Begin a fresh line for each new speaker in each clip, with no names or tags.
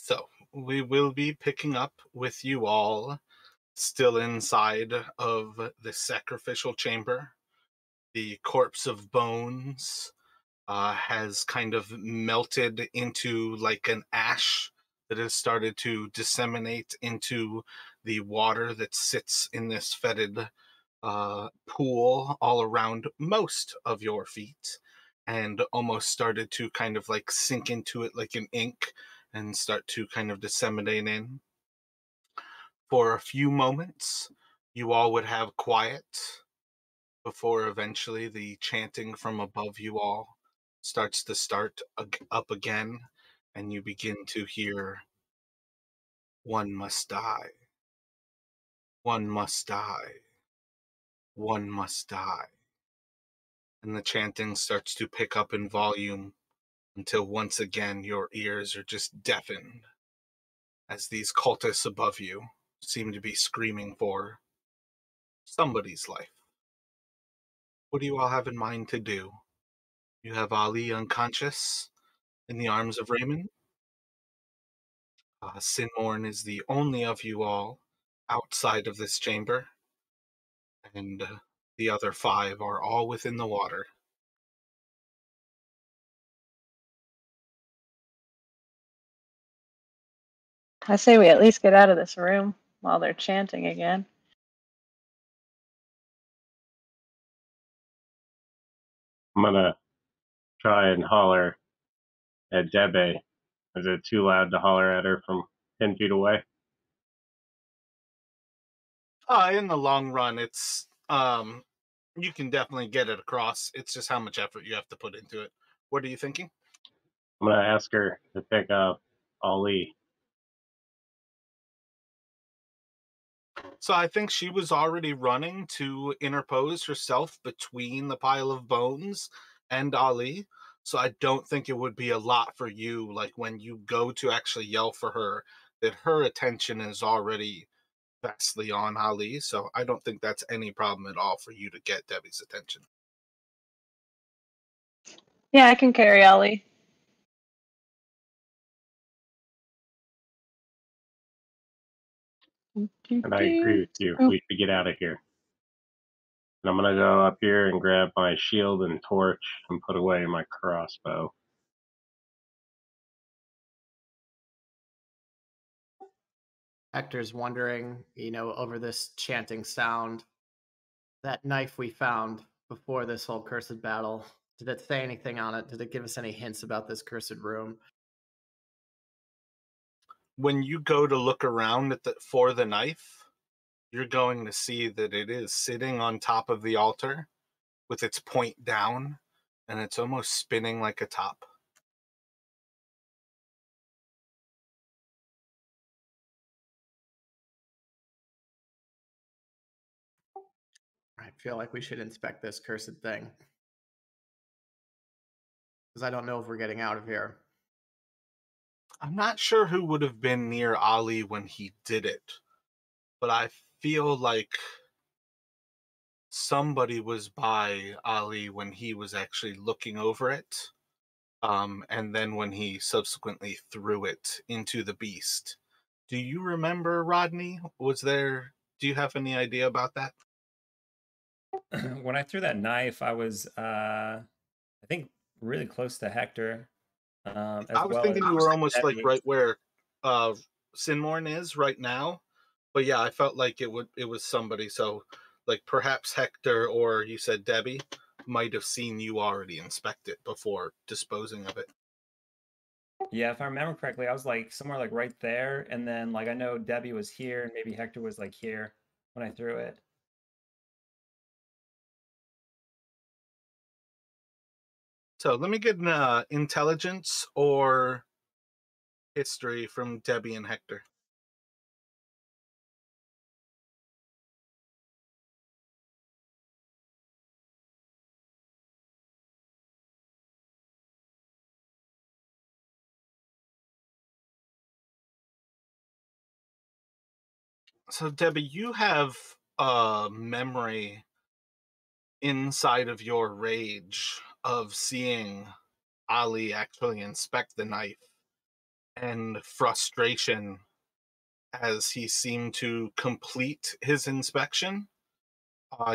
So we will be picking up with you all still inside of the sacrificial chamber. The corpse of bones has kind of melted into like an ash that has started to disseminate into the water that sits in this fetid pool all around most of your feet, and almost started to kind of like sink into it like an ink and start to kind of disseminate in. For a few moments, you all would have quiet before eventually the chanting from above you all starts to up again, and you begin to hear, "One must die, one must die, one must die." And the chanting starts to pick up in volume until once again your ears are just deafened as these cultists above you seem to be screaming for somebody's life. What do you all have in mind to do? You have Ali unconscious in the arms of Raymond. Sinmorn is the only of you all outside of this chamber, and the other five are all within the water.
I say we at least get out of this room while they're chanting again.
I'm gonna try and holler at Debe. Is it too loud to holler at her from 10 feet away?
In the long run, it's you can definitely get it across. It's just how much effort you have to put into it. What are you thinking?
I'm gonna ask her to pick up Ali.
So I think she was already running to interpose herself between the pile of bones and Ali. So I don't think it would be a lot for you, like when you go to actually yell for her, that her attention is already vastly on Ali. So I don't think that's any problem at all for you to get Debbie's attention.
Yeah, I can carry Ollie.
And I agree with you.
Oh.
We should get out of here. And I'm gonna go up here and grab my shield and torch and put away my crossbow.
Hector's wondering, over this chanting sound, that knife we found before this whole cursed battle, did it say anything on it? Did it give us any hints about this cursed room?
When you go to look around for the knife, you're going to see that it is sitting on top of the altar with its point down, and it's almost spinning like a top.
I feel like we should inspect this cursed thing. Because I don't know if we're getting out of here.
I'm not sure who would have been near Ali when he did it, but I feel like somebody was by Ali when he was actually looking over it. And then when he subsequently threw it into the beast. Do you remember, Rodney? Do you have any idea about that?
When I threw that knife, I was, I think, really close to Hector.
I was thinking you were almost like right where Sinmorn is right now. But yeah, I felt like it was somebody. So like perhaps Hector, or you said Debbie, might have seen you already inspect it before disposing of it.
Yeah, if I remember correctly, I was like somewhere like right there, and then like I know Debbie was here, and maybe Hector was like here when I threw it.
So let me get an intelligence or history from Debbie and Hector. So Debbie, you have a memory inside of your rage of seeing Ali actually inspect the knife and frustration as he seemed to complete his inspection.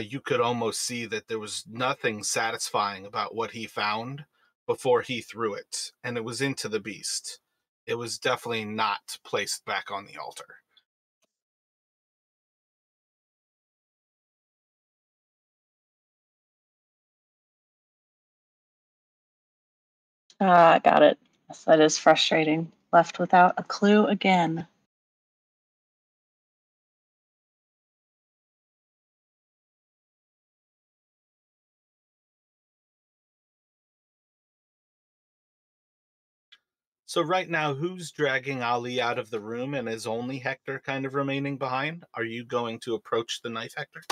You could almost see that there was nothing satisfying about what he found before he threw it, and it was into the beast. It was definitely not placed back on the altar.
Got it. Yes, that is frustrating. Left without a clue again.
So right now, who's dragging Ali out of the room, and is only Hector kind of remaining behind? Are you going to approach the knife, Hector?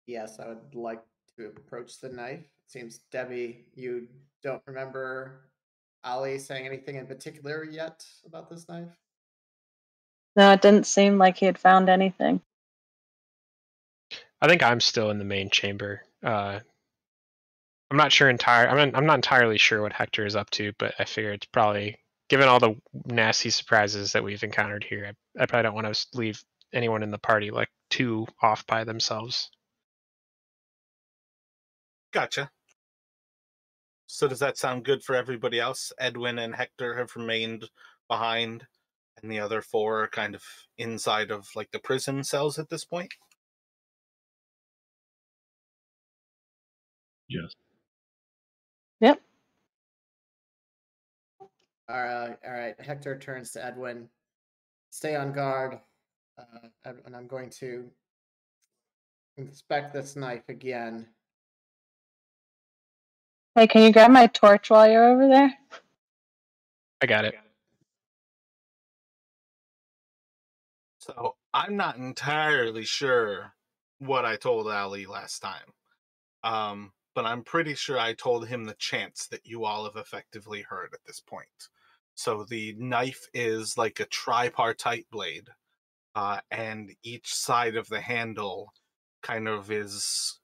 Yes, I would like to approach the knife. It seems, Debbie, you don't remember Ali saying anything in particular yet about this knife?
No, it didn't seem like he had found anything.
I think I'm still in the main chamber. I'm not sure I'm not entirely sure what Hector is up to, but I figure it's probably, given all the nasty surprises that we've encountered here, I probably don't want to leave anyone in the party like too off by themselves.
Gotcha. So does that sound good for everybody else? Edwin and Hector have remained behind, and the other four are kind of inside of like the prison cells at this point?
Yes.
Yep.
All right. Hector turns to Edwin. Stay on guard. And I'm going to inspect this knife again.
Hey, can you grab my torch while you're over there?
I got it.
So I'm not entirely sure what I told Ali last time. But I'm pretty sure I told him the chants that you all have effectively heard at this point. So the knife is like a tripartite blade, and each side of the handle kind of is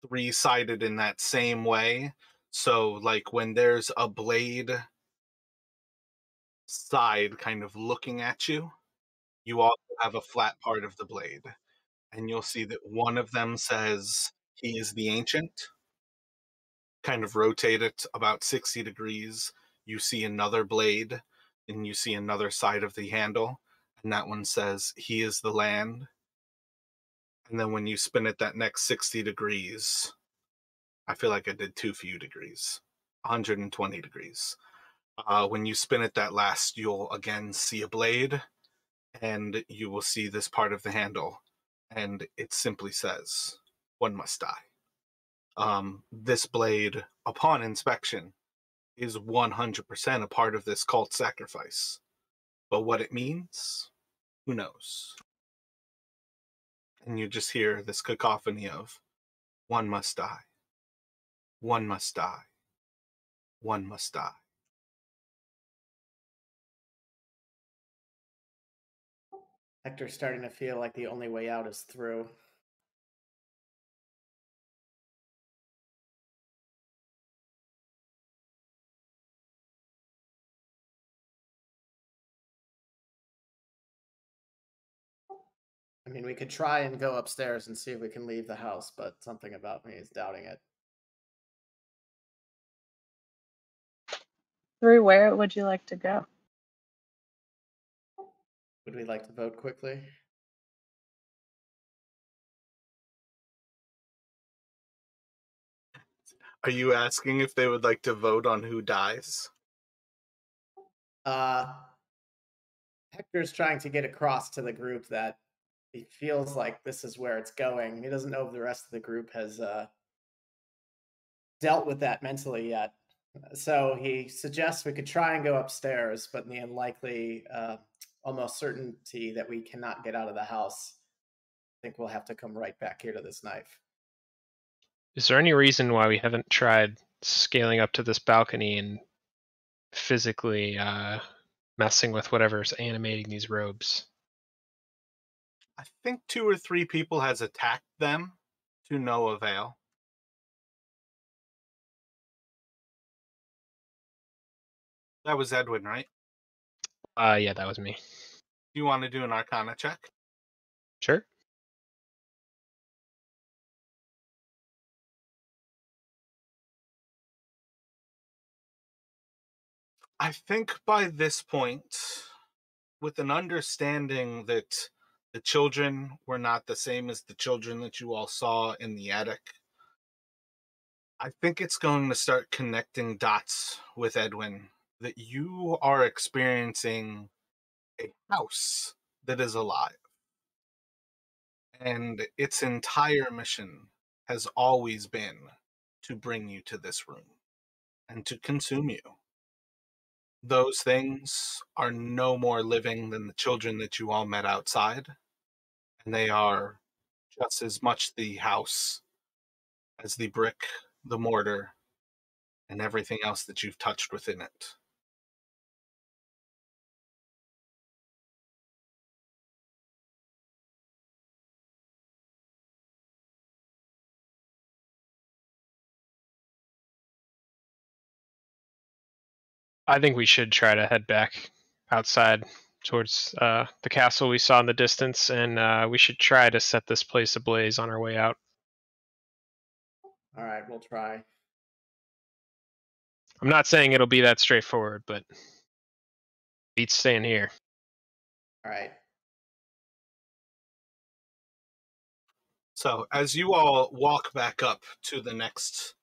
three-sided in that same way. So like when there's a blade side kind of looking at you, you also have a flat part of the blade. And you'll see that one of them says, "He is the ancient." Kind of rotate it about 60 degrees. You see another blade, and you see another side of the handle, and that one says, "He is the land." And then when you spin it that next 60 degrees, I feel like I did too few degrees, 120 degrees. When you spin it that last, you'll again see a blade, and you will see this part of the handle, and it simply says, "One must die." This blade, upon inspection, is 100% a part of this cult sacrifice. But what it means, who knows? And you just hear this cacophony of, "One must die. One must die. One must die."
Hector's starting to feel like the only way out is through. I mean, we could try and go upstairs and see if we can leave the house, but something about me is doubting it.
Through where would you like to go?
Would we like to vote quickly?
Are you asking if they would like to vote on who dies?
Hector's trying to get across to the group that he feels like this is where it's going. He doesn't know if the rest of the group has dealt with that mentally yet. So he suggests we could try and go upstairs, but in the unlikely, almost certainty that we cannot get out of the house, I think we'll have to come right back here to this knife.
Is there any reason why we haven't tried scaling up to this balcony and physically messing with whatever's animating these robes?
I think 2 or 3 people has attacked them to no avail. That was Edwin, right?
Yeah, that was me.
Do you want to do an Arcana check?
Sure.
I think by this point, with an understanding that the children were not the same as the children that you all saw in the attic, I think it's going to start connecting dots with Edwin that you are experiencing a house that is alive. And its entire mission has always been to bring you to this room and to consume you. Those things are no more living than the children that you all met outside, and they are just as much the house as the brick, the mortar, and everything else that you've touched within it.
I think we should try to head back outside towards the castle we saw in the distance, and we should try to set this place ablaze on our way out.
All right, we'll try.
I'm not saying it'll be that straightforward, but beats staying here.
All right.
So, as you all walk back up to the next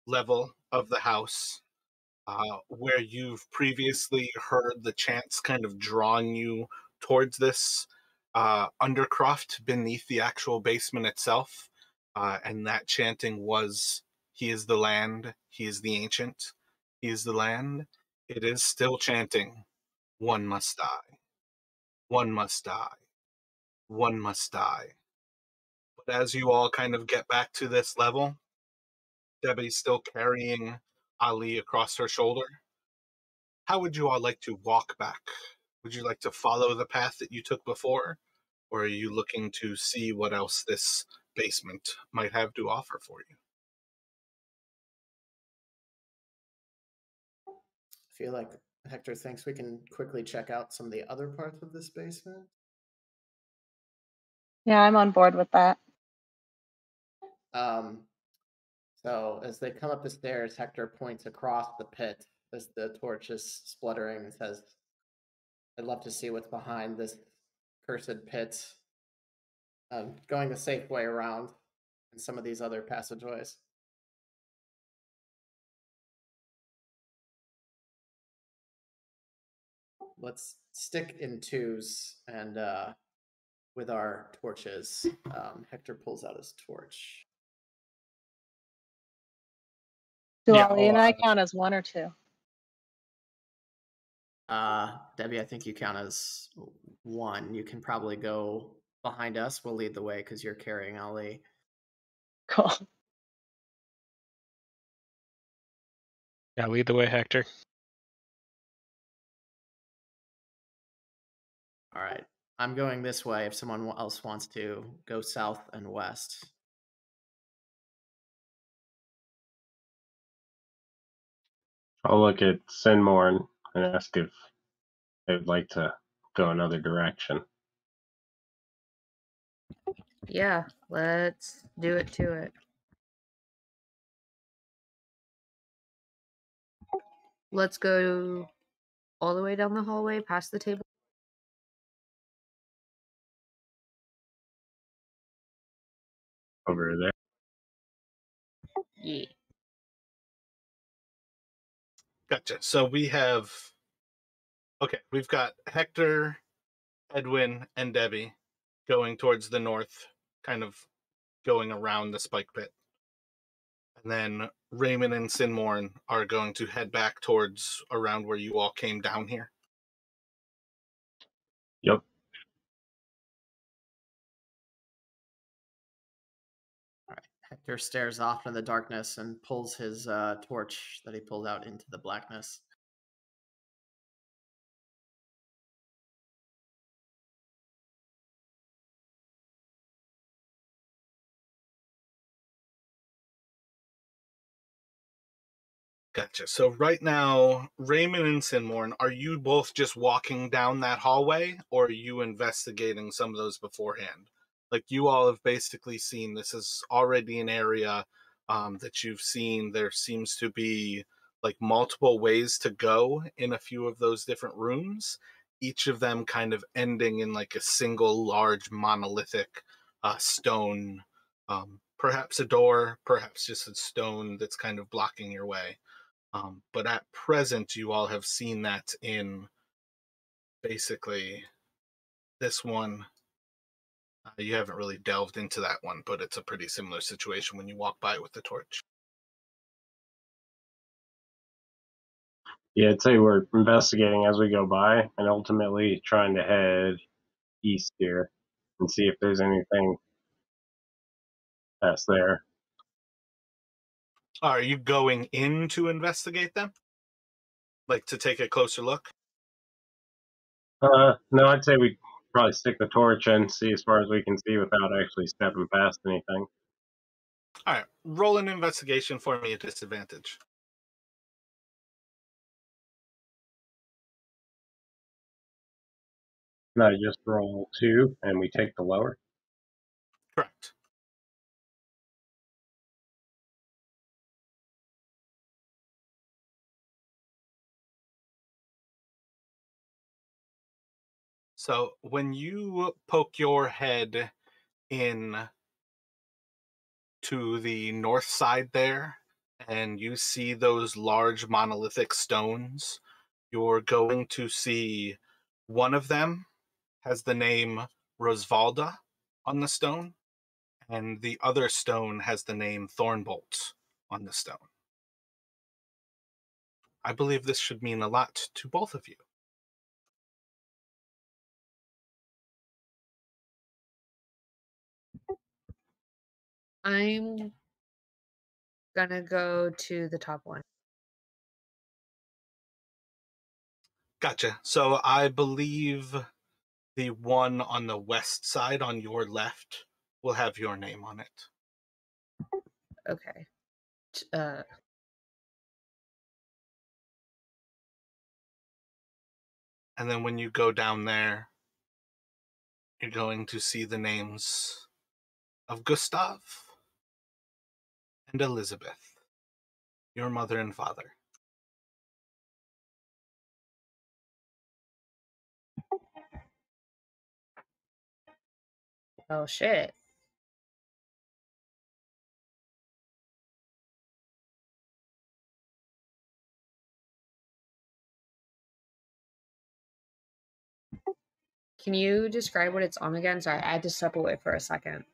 level of the house, where you've previously heard the chants kind of drawing you towards this undercroft beneath the actual basement itself, and that chanting was, "He is the land, he is the ancient, he is the land." It is still chanting, "One must die, one must die, one must die." But as you all kind of get back to this level, Debbie's still carrying Ali across her shoulder. How would you all like to walk back? Would you like to follow the path that you took before? Or are you looking to see what else this basement might have to offer for you?
I feel like Hector thinks we can quickly check out some of the other parts of this basement.
Yeah, I'm on board with that.
So as they come up the stairs, Hector points across the pit as the torch is spluttering and says, "I'd love to see what's behind this cursed pit." Going the safe way around in some of these other passageways. Let's stick in twos and with our torches. Hector pulls out his torch.
Do
Yeah,
Ali and I count as one or two?
Debbie, I think you count as one. You can probably go behind us. We'll lead the way because you're carrying Ali.
Cool.
Yeah, lead the way, Hector.
All right. I'm going this way if someone else wants to go south and west.
I'll look at Sinmore and ask if they would like to go another direction.
Yeah, let's do it to it. Let's go all the way down the hallway past the table.
Over there.
Yeah.
Gotcha. So we've got Hector, Edwin, and Debbie going towards the north, kind of going around the spike pit. And then Raymond and Sinmorn are going to head back towards around where you all came down here.
Yep.
All right. Hector stares off in the darkness and pulls his torch that he pulled out into the blackness.
Gotcha. So right now, Raymond and Sinmorn, are you both just walking down that hallway, or are you investigating some of those beforehand? Like, you all have basically seen this is already an area that you've seen. There seems to be like multiple ways to go in a few of those different rooms, each of them kind of ending in like a single large monolithic stone, perhaps a door, perhaps just a stone that's kind of blocking your way. But at present, you all have seen that in basically this one. You haven't really delved into that one, but it's a pretty similar situation when you walk by with the torch.
Yeah, I'd say we're investigating as we go by and ultimately trying to head east here and see if there's anything that's there.
Are you going in to investigate them? Like to take a closer look?
No, I'd say we probably stick the torch and see as far as we can see without actually stepping past anything.
All right, roll an investigation for me at disadvantage.
And I just roll 2 and we take the lower.
Correct. So when you poke your head in to the north side there, and you see those large monolithic stones, you're going to see one of them has the name Rosvalda on the stone, and the other stone has the name Thornbolt on the stone. I believe this should mean a lot to both of you.
I'm gonna go to the top one.
Gotcha. So I believe the one on the west side on your left will have your name on it.
Okay.
And then when you go down there, you're going to see the names of Gustav and Elizabeth, your mother and father.
Oh shit. Can you describe what it's on again? Sorry, I had to step away for a second.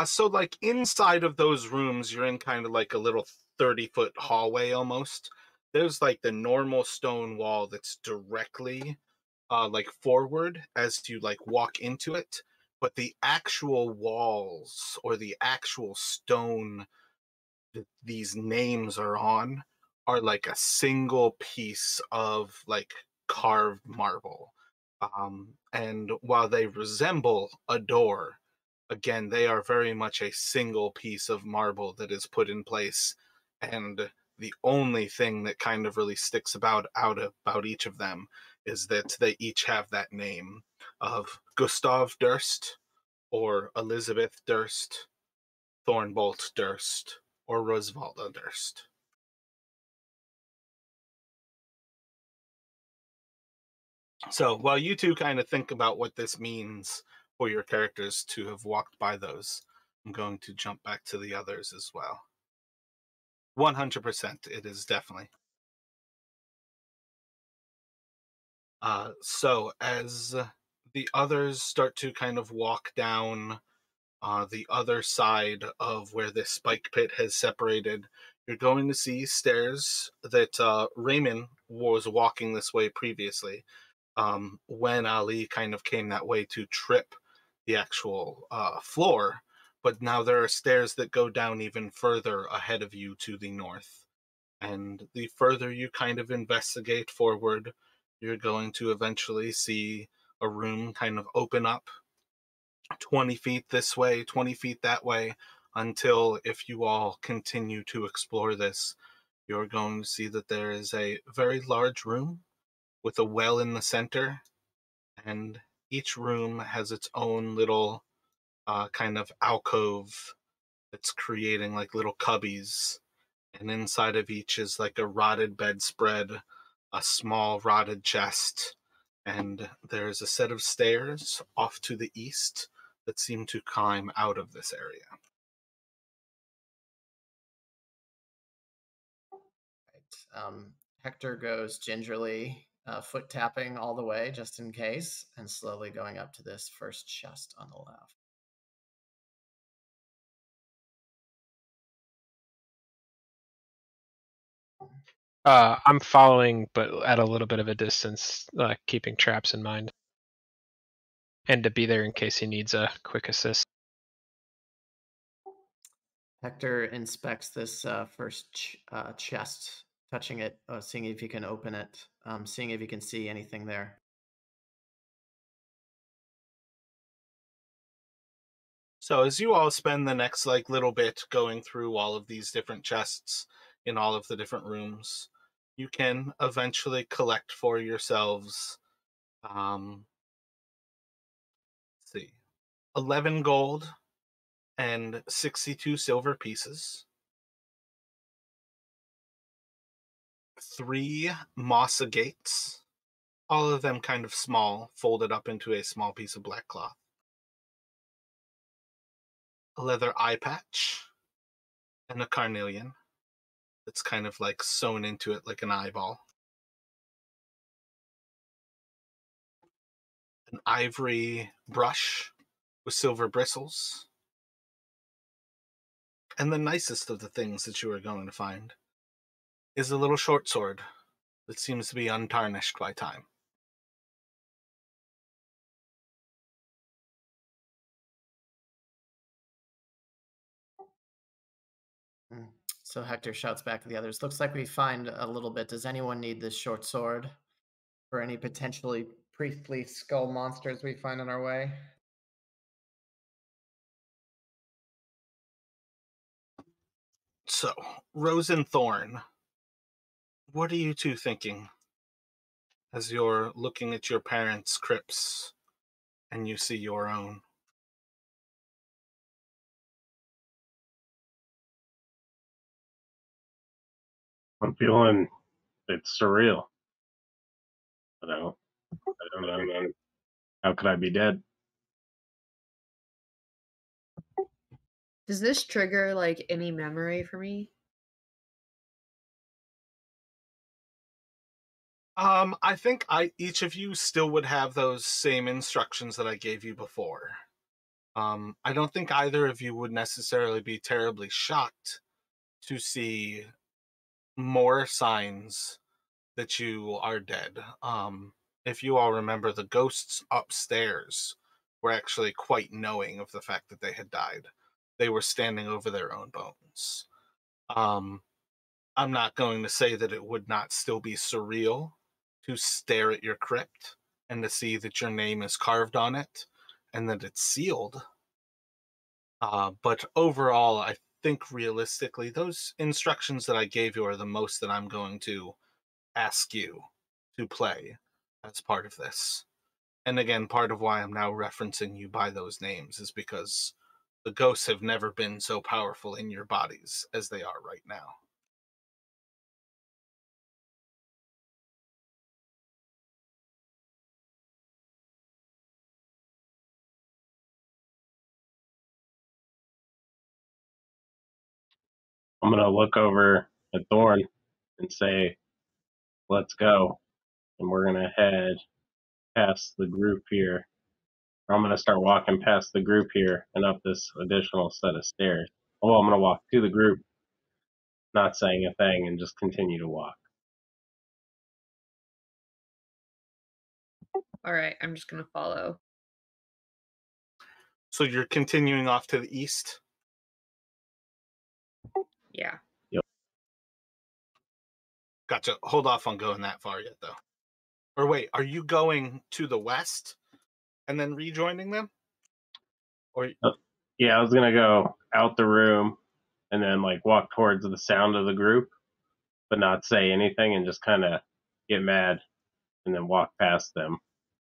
So like inside of those rooms, you're in kind of like a little 30-foot hallway almost. There's like the normal stone wall that's directly like forward as you like walk into it, but the actual walls or the actual stone that these names are on are like a single piece of like carved marble. And while they resemble a door, again, they are very much a single piece of marble that is put in place. And the only thing that kind of really sticks about each of them is that they each have that name of Gustav Durst or Elizabeth Durst, Thornbolt Durst, or Rosvalda Durst. So while you two kind of think about what this means for your characters to have walked by those, I'm going to jump back to the others as well. 100%, it is definitely. So as the others start to kind of walk down the other side of where this spike pit has separated, you're going to see stairs that Raymond was walking this way previously. When Ali kind of came that way to trip the actual floor, but now there are stairs that go down even further ahead of you to the north. And the further you kind of investigate forward, you're going to eventually see a room kind of open up 20 feet this way, 20 feet that way, until if you all continue to explore this, you're going to see that there is a very large room with a well in the center, and each room has its own little kind of alcove that's creating like little cubbies, and inside of each is like a rotted bedspread, a small rotted chest, and there's a set of stairs off to the east that seem to climb out of this area.
Hector goes gingerly, foot tapping all the way just in case, and slowly going up to this first chest on the left.
I'm following, but at a little bit of a distance, keeping traps in mind. And to be there in case he needs a quick assist.
Hector inspects this first chest, touching it, seeing if he can open it, seeing if he can see anything there.
So as you all spend the next like little bit going through all of these different chests in all of the different rooms, you can eventually collect for yourselves, let's see, 11 gold and 62 silver pieces, 3 moss agates, all of them kind of small, folded up into a small piece of black cloth, a leather eye patch, and a carnelian that's kind of like sewn into it like an eyeball, an ivory brush with silver bristles, and the nicest of the things that you are going to find is a little short sword that seems to be untarnished by time.
So Hector shouts back to the others, looks like we find a little bit. Does anyone need this short sword for any potentially priestly skull monsters we find on our way?
So, Rose and Thorn, what are you two thinking as you're looking at your parents' crypts and you see your own?
I'm feeling it's surreal. I don't know, man. How could I be dead?
Does this trigger like any memory for me?
I think each of you still would have those same instructions that I gave you before. I don't think either of you would necessarily be terribly shocked to see more signs that you are dead. If you all remember, the ghosts upstairs were actually quite knowing of the fact that they had died. They were standing over their own bones. I'm not going to say that it would not still be surreal to stare at your crypt and to see that your name is carved on it and that it's sealed. But overall, I think realistically, those instructions that I gave you are the most that I'm going to ask you to play as part of this. And again, part of why I'm now referencing you by those names is because the ghosts have never been so powerful in your bodies as they are right now.
I'm gonna look over at Thorn and say, "Let's go," and we're gonna head past the group here. Or I'm gonna start walking past the group here and up this additional set of stairs. Oh, I'm gonna walk to the group, not saying a thing, and just continue to walk.
All right, I'm just gonna follow.
So you're continuing off to the east?
Yeah.
Gotcha. Hold off on going that far yet, though. Or wait, are you going to the west and then rejoining them? Or
Yeah, I was gonna go out the room and then like walk towards the sound of the group but not say anything and just kind of get mad and then walk past them,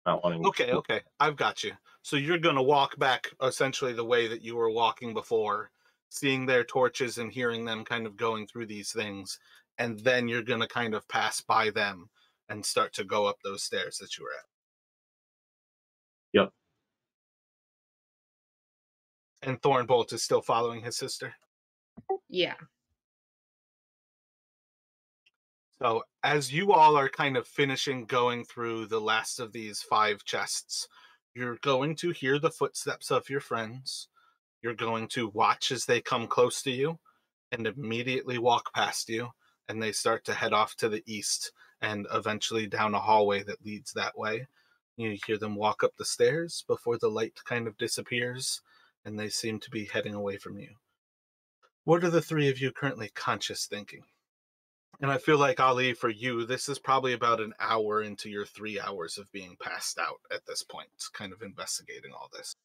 not wanting
Okay, okay. I've got you. So you're going to walk back essentially the way that you were walking before, seeing their torches and hearing them kind of going through these things. And then you're going to kind of pass by them and start to go up those stairs that you were at.
Yep.
And Thornbolt is still following his sister.
Yeah.
So as you all are kind of finishing going through the last of these 5 chests, you're going to hear the footsteps of your friends. You're going to watch as they come close to you and immediately walk past you, and they start to head off to the east and eventually down a hallway that leads that way. You hear them walk up the stairs before the light kind of disappears, and they seem to be heading away from you. What are the 3 of you currently conscious thinking? And I feel like, Ali, for you, this is probably about an hour into your 3 hours of being passed out at this point, kind of investigating all this.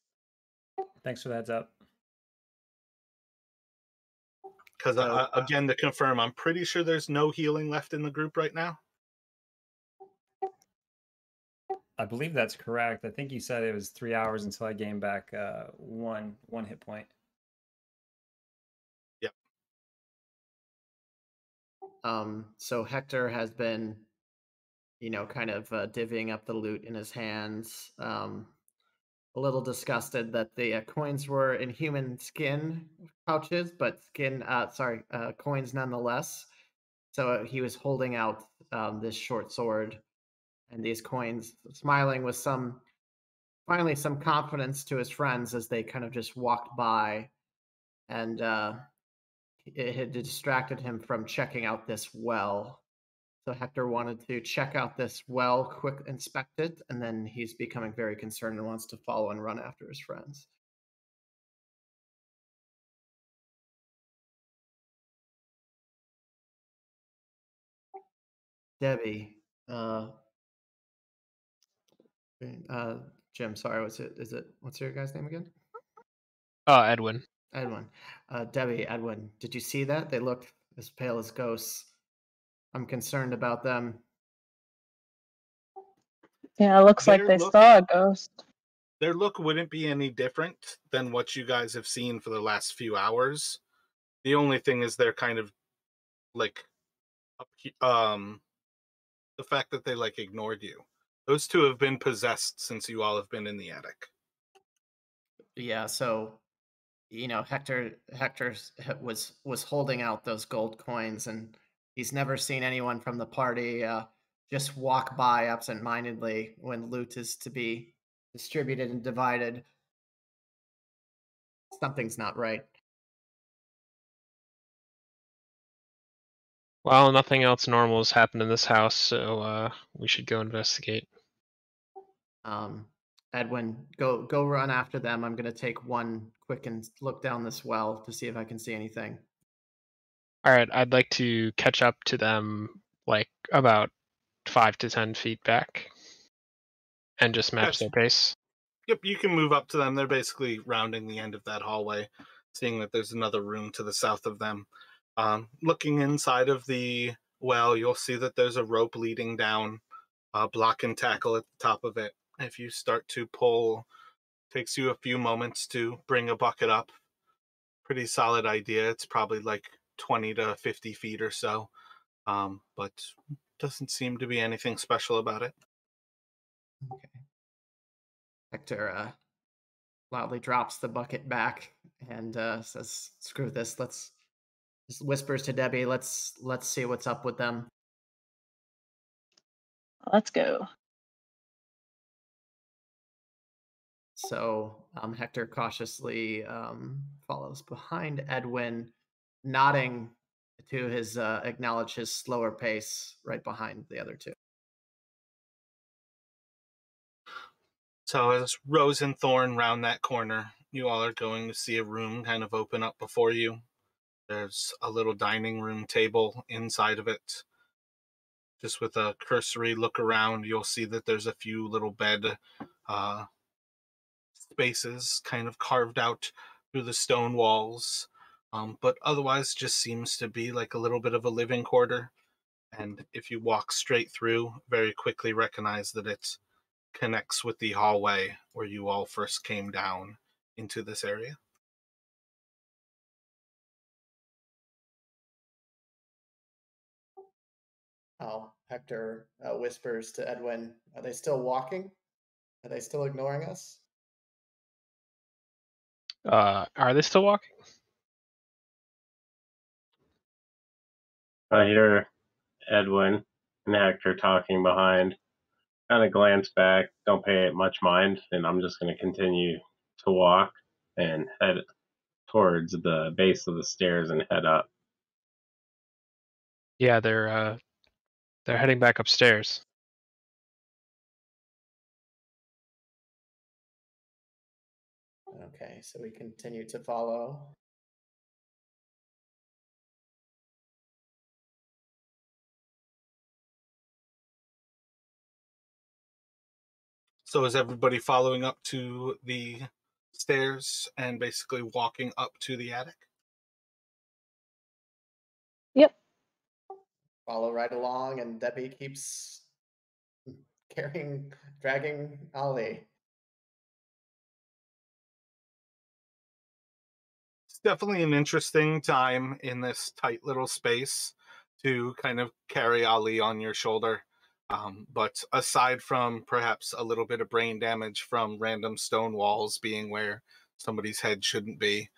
Thanks for the heads up.
Because, again, to confirm, I'm pretty sure there's no healing left in the group right now.
I believe that's correct. I think you said it was 3 hours until I gained back one hit point.
Yep.
So Hector has been, kind of divvying up the loot in his hands. A little disgusted that the coins were in human skin pouches, but coins nonetheless. So he was holding out this short sword and these coins, smiling with finally some confidence to his friends as they kind of just walked by, and it had distracted him from checking out this well. So Hector wanted to check out this well, quick inspect it, and then he's becoming very concerned and wants to follow and run after his friends. Debbie, Jim, sorry, what's your guy's name again?
Edwin.
Edwin. Debbie, Edwin, did you see that? They look as pale as ghosts. I'm concerned about them.
Yeah, it looks like they saw a ghost.
Their look wouldn't be any different than what you guys have seen for the last few hours. The only thing is they're kind of like, the fact that they like ignored you. Those 2 have been possessed since you all have been in the attic.
Yeah, so Hector was holding out those gold coins, and he's never seen anyone from the party just walk by absentmindedly when loot is to be distributed and divided. Something's not right.
Well, nothing else normal has happened in this house, so we should go investigate.
Edwin, go run after them. I'm gonna take one quick and look down this well to see if I can see anything.
All right, I'd like to catch up to them, like about 5 to 10 feet back, and just match their pace.
Yep, you can move up to them. They're basically rounding the end of that hallway, seeing that there's another room to the south of them. Looking inside of the well, you'll see that there's a rope leading down, block and tackle at the top of it. If you start to pull, takes you a few moments to bring a bucket up. Pretty solid idea. It's probably like 20 to 50 feet or so, but doesn't seem to be anything special about it.
Okay. Hector loudly drops the bucket back and says, "Screw this. Just whispers to Debbie, let's see what's up with them."
Let's go.
So Hector cautiously follows behind Edwin, nodding to acknowledge his slower pace right behind the other 2.
So as Rose and Thorn round that corner, you all are going to see a room kind of open up before you. There's a little dining room table inside of it. Just with a cursory look around, you'll see that there's a few little bed spaces kind of carved out through the stone walls. but otherwise just seems to be like a little bit of a living quarter. And if you walk straight through, very quickly recognize that it connects with the hallway where you all first came down into this area.
Hector whispers to Edwin, "Are they still walking? Are they still ignoring us?"
Are they still walking?
I hear Edwin and Hector talking behind. Kind of glance back, don't pay it much mind, and I'm just going to continue to walk and head towards the base of the stairs and head up.
Yeah, they're heading back upstairs.
Okay, so we continue to follow.
So is everybody following up to the stairs and basically walking up to the attic?
Yep.
Follow right along, and Debbie keeps dragging Ollie.
It's definitely an interesting time in this tight little space to kind of carry Ali on your shoulder. But aside from perhaps a little bit of brain damage from random stone walls being where somebody's head shouldn't be,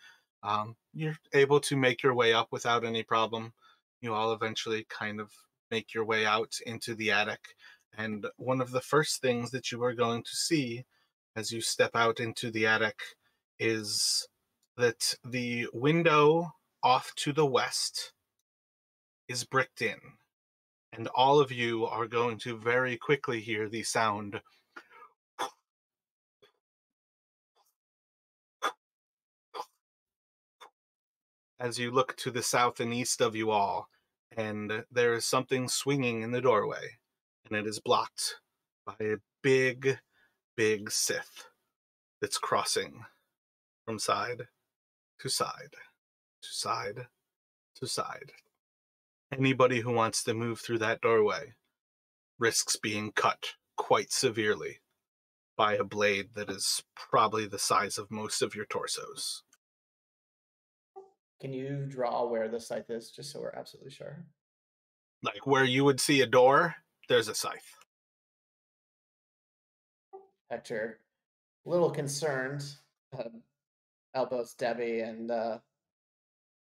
you're able to make your way up without any problem. You all eventually kind of make your way out into the attic. And one of the first things that you are going to see as you step out into the attic is that the window off to the west is bricked in. And all of you are going to very quickly hear the sound as you look to the south and east of you all, and there is something swinging in the doorway, and it is blocked by a big, big Sith that's crossing from side to side to side to side. Anybody who wants to move through that doorway risks being cut quite severely by a blade that is probably the size of most of your torsos.
Can you draw where the scythe is, just so we're absolutely sure?
Like where you would see a door, there's a scythe.
Hector, a little concerned, elbows Debbie and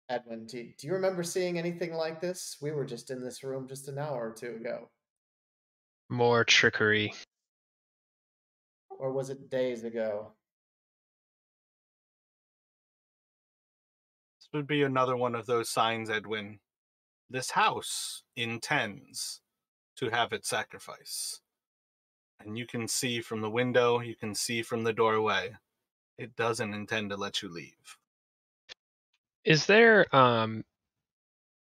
Edwin. Do you remember seeing anything like this? We were just in this room just an hour or two ago.
More trickery.
Or was it days ago?
This would be another one of those signs, Edwin. This house intends to have its sacrifice. And you can see from the window, you can see from the doorway, it doesn't intend to let you leave.
Is there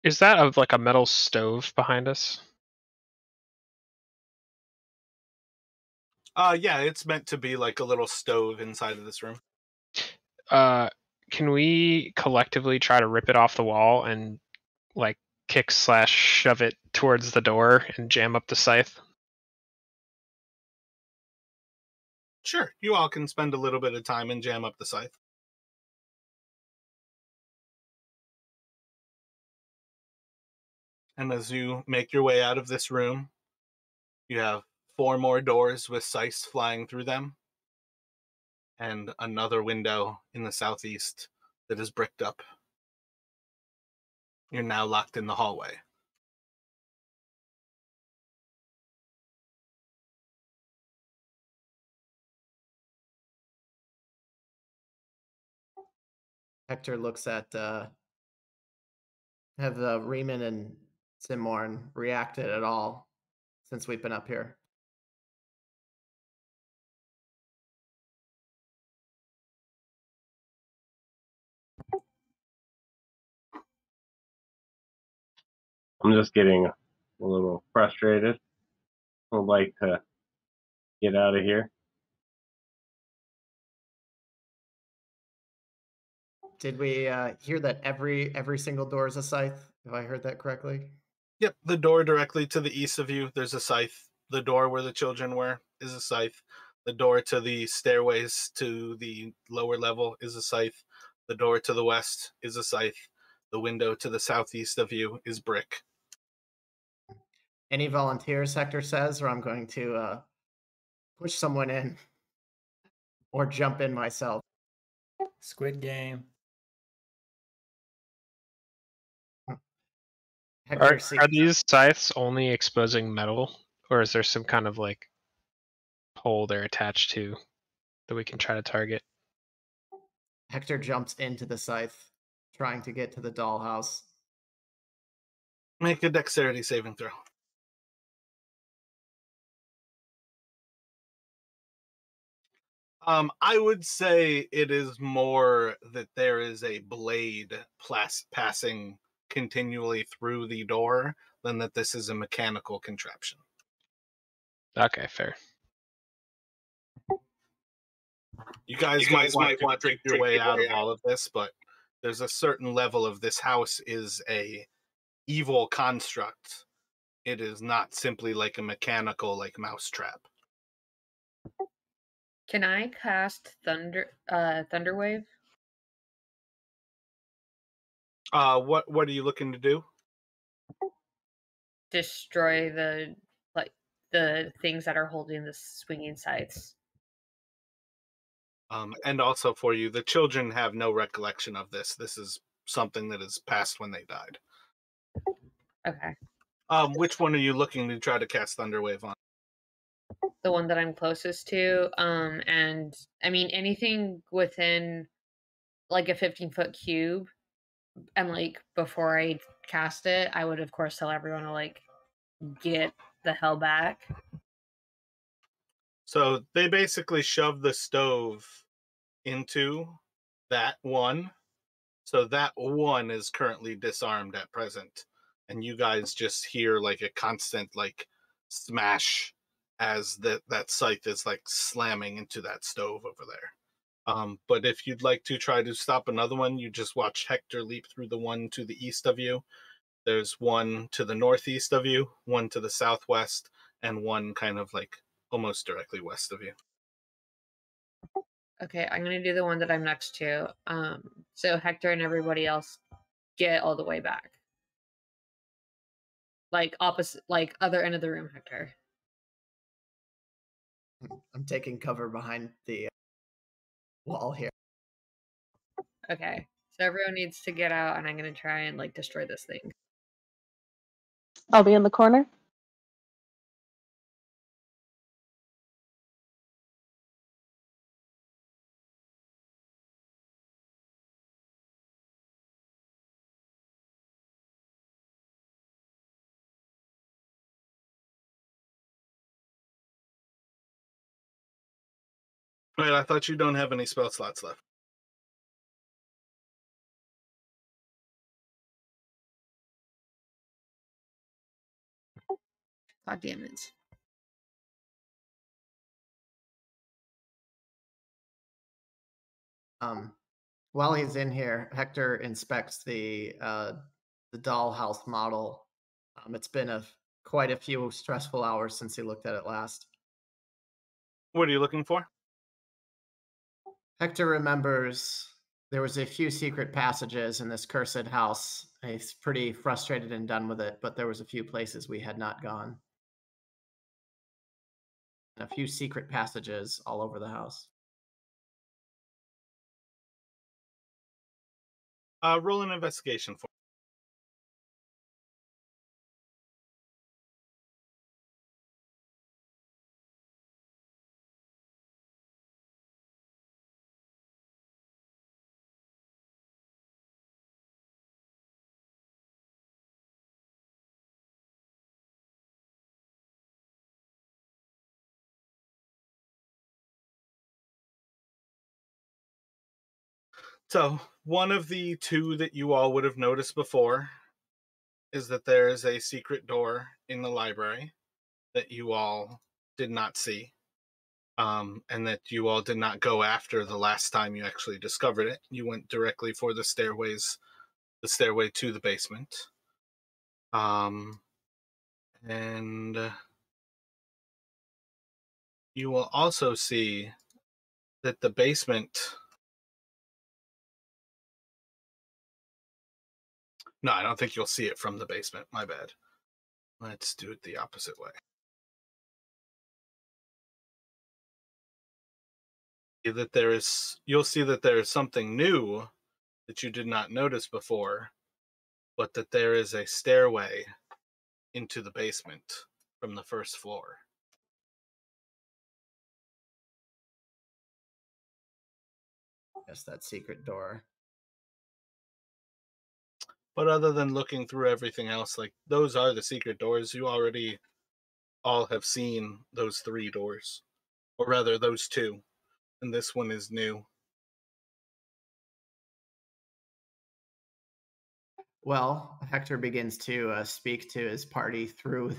is that of like a metal stove behind us?
Yeah, it's meant to be like a little stove inside of this room.
Can we collectively try to rip it off the wall and like kick/shove it towards the door and jam up the scythe?
Sure, you all can spend a little bit of time and jam up the scythe. And as you make your way out of this room, you have 4 more doors with scythes flying through them, and another window in the southeast that is bricked up. You're now locked in the hallway.
Hector looks at have Riemann and Simorn reacted at all since we've been up here?
I'm just getting a little frustrated. Would like to get out of here.
Did we hear that every single door is a scythe? Have I heard that correctly?
Yep, the door directly to the east of you, there's a scythe. The door where the children were is a scythe. The door to the stairways to the lower level is a scythe. The door to the west is a scythe. The window to the southeast of you is brick.
Any volunteers, Hector says, or I'm going to push someone in or jump in myself.
Squid Game.
Hector
Are
sees,
these scythes only exposing metal, or is there some kind of like pole they're attached to that we can try to target?
Hector jumps into the scythe, trying to get to the dollhouse.
Make a dexterity saving throw. I would say it is more that there is a blade passing continually through the door than that this is a mechanical contraption.
Okay, fair.
You guys might want to trick your way out of all of this, but there's a certain level of this house is a evil construct. It is not simply like a mechanical like mousetrap.
Can I cast Thunderwave?
What are you looking to do?
Destroy the things that are holding the swinging scythes.
And also for you, the children have no recollection of this. This is something that is past when they died.
Okay.
Which one are you looking to try to cast Thunderwave on?
The one that I'm closest to. And I mean anything within like a 15-foot cube. And like before I cast it, I would of course tell everyone to like get the hell back.
So they basically shove the stove into that one. So that one is currently disarmed at present. And you guys just hear like a constant like smash as that scythe is like slamming into that stove over there. But if you'd like to try to stop another one, you just watch Hector leap through the one to the east of you. There's one to the northeast of you, one to the southwest, and one kind of like almost directly west of you.
Okay, I'm gonna do the one that I'm next to. So Hector and everybody else get all the way back. Like opposite, like other end of the room, Hector.
I'm taking cover behind the wall here.
Okay, so everyone needs to get out, and I'm gonna try and like destroy this thing.
I'll be in the corner.
Wait, I thought you don't have any spell slots left.
God damn it.
While he's in here, Hector inspects the dollhouse model. It's been quite a few stressful hours since he looked at it last.
What are you looking for?
Hector remembers there was a few secret passages in this cursed house. He's pretty frustrated and done with it, but there was a few places we had not gone. And a few secret passages all over the house.
Roll an investigation for. So, one of the two that you all would have noticed before is that there is a secret door in the library that you all did not see. and that you all did not go after the last time you actually discovered it. You went directly for the stairway to the basement. And you will also see that the basement... No, I don't think you'll see it from the basement. My bad. Let's do it the opposite way. You'll see that there is something new that you did not notice before, but that there is a stairway into the basement from the first floor.
Guess that secret door.
But other than looking through everything else, like, those are the secret doors. You already all have seen those 3 doors, or rather those 2, and this one is new.
Well, Hector begins to speak to his party through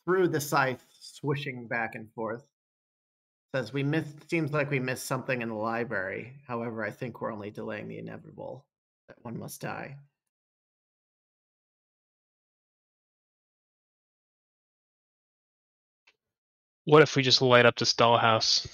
the scythe, swishing back and forth. Says, seems like we missed something in the library. However, I think we're only delaying the inevitable. That one must die.
What if we just light up this dollhouse?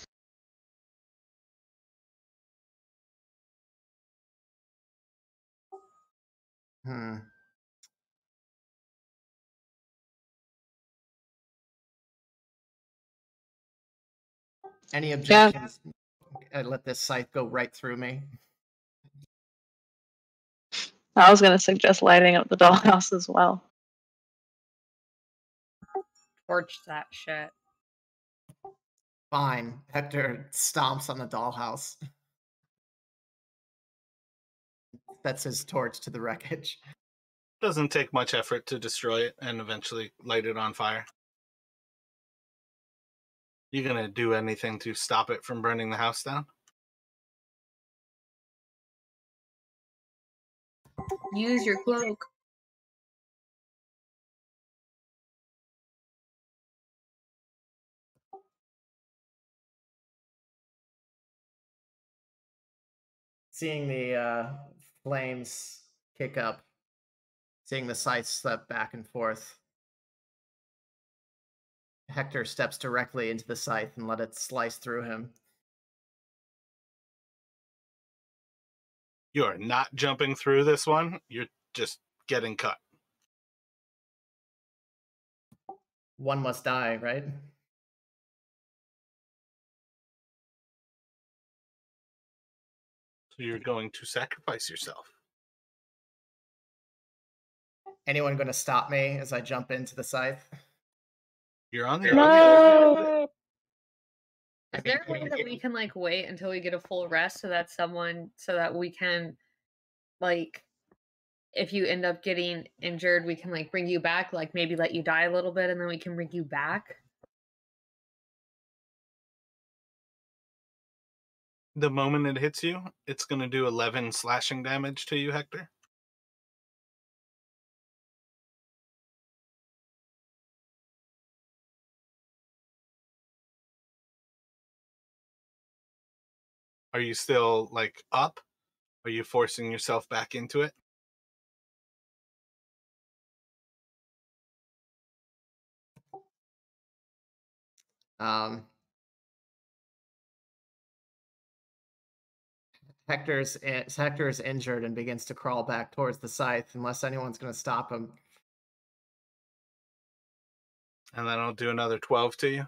Any objections? I let this scythe go right through me.
I was going to suggest lighting up the dollhouse as well.
Torch that shit.
Fine. Hector stomps on the dollhouse. That's his torch to the wreckage.
Doesn't take much effort to destroy it and eventually light it on fire. You gonna do anything to stop it from burning the house down?
Use your cloak.
Seeing the flames kick up, seeing the scythe slip back and forth, Hector steps directly into the scythe and let it slice through him.
You are not jumping through this one. You're just getting cut.
One must die, right?
So you're going to sacrifice yourself.
Anyone going to stop me as I jump into the scythe?
You're on the
No!
Is there a way that we can like wait until we get a full rest so that we can like, if you end up getting injured, we can like bring you back, like maybe let you die a little bit and then we can bring you back?
The moment it hits you, it's going to do 11 slashing damage to you, Hector. Are you still, like, up? Are you forcing yourself back into it?
Hector's injured and begins to crawl back towards the scythe unless anyone's going to stop him.
And then I'll do another 12 to you.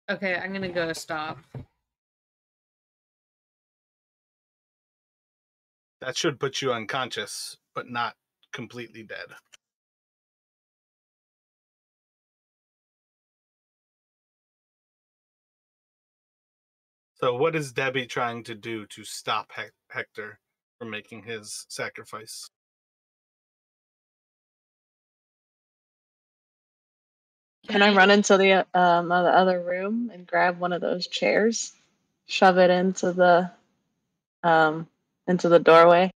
Okay, I'm gonna go stop.
That should put you unconscious, but not completely dead. So what is Debbie trying to do to stop Hector from making his sacrifice?
Can I run into the other room and grab one of those chairs, shove it into the doorway?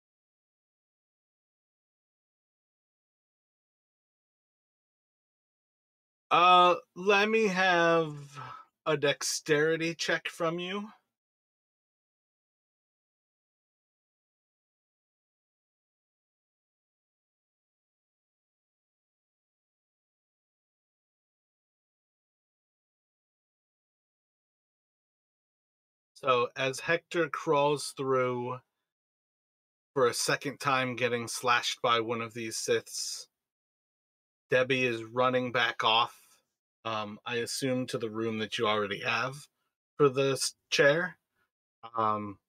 Let me have a dexterity check from you. So as Hector crawls through for a second time, getting slashed by one of these Siths, Debbie is running back off. I assume to the room that you already have for this chair.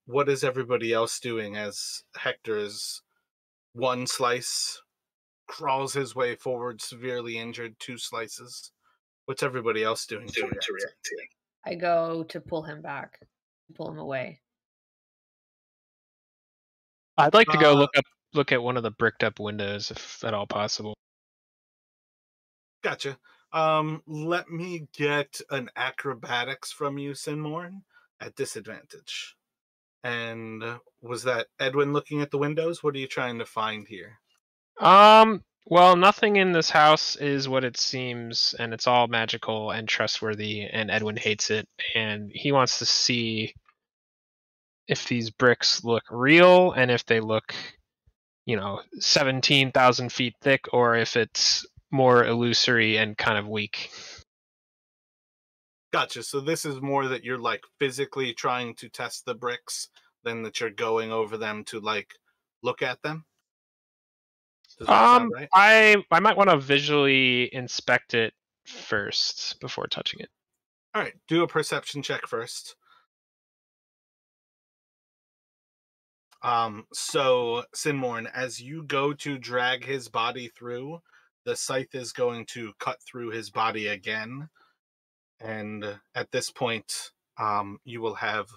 What is everybody else doing as Hector is one slice, crawls his way forward, severely injured, 2 slices? What's everybody else doing to react?
I go to pull him back, pull him away.
I'd like to go look at one of the bricked up windows, if at all possible.
Gotcha. Let me get an acrobatics from you, Sinmorn, at disadvantage. And was that Edwin looking at the windows? What are you trying to find here?
Well, nothing in this house is what it seems, and it's all magical and trustworthy, and Edwin hates it, and he wants to see if these bricks look real and if they look, 17,000 feet thick, or if it's more illusory and kind of weak.
Gotcha. So this is more that you're like physically trying to test the bricks than that you're going over them to like look at them? Does that sound right?
I might want to visually inspect it first before touching it.
All right, do a perception check first. So Sinmorn, as you go to drag his body through, the scythe is going to cut through his body again. And at this point, you will have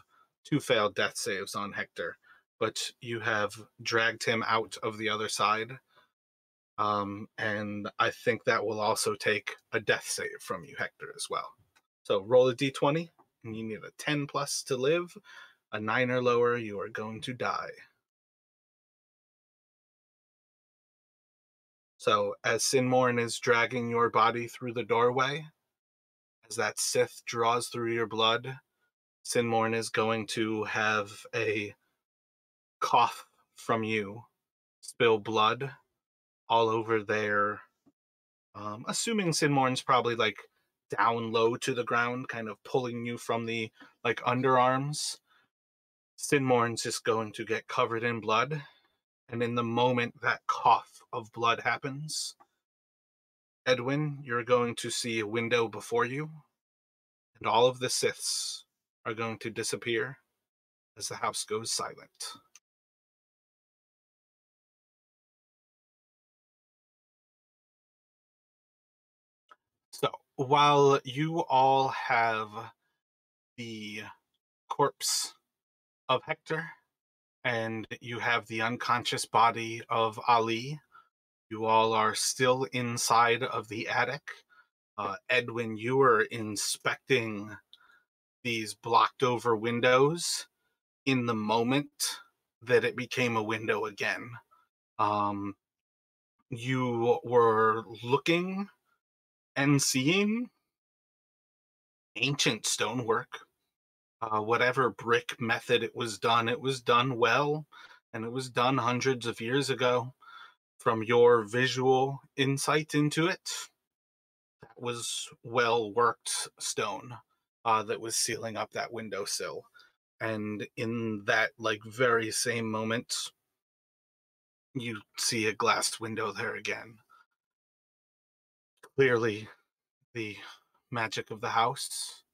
2 failed death saves on Hector, but you have dragged him out of the other side. And I think that will also take a death save from you, Hector, as well. So roll a d20, and you need a 10 plus to live. A 9 or lower, you are going to die. So as Sinmorn is dragging your body through the doorway, as that Sith draws through your blood, Sinmorn is going to have a cough from you, spill blood all over there. Assuming Sinmorn's probably like down low to the ground, kind of pulling you from the like underarms. Sinmorn's just going to get covered in blood. And in the moment that cough of blood happens, Edwin, you're going to see a window before you, and all of the Siths are going to disappear as the house goes silent. So, while you all have the corpse of Hector and you have the unconscious body of Ali, you all are still inside of the attic. Edwin, you were inspecting these blocked over windows in the moment that it became a window again. You were looking and seeing ancient stonework. Whatever brick method it was done well, and it was done hundreds of years ago. From your visual insight into it, that was well worked stone that was sealing up that windowsill. And in that like very same moment, you see a glass window there again. Clearly the magic of the house,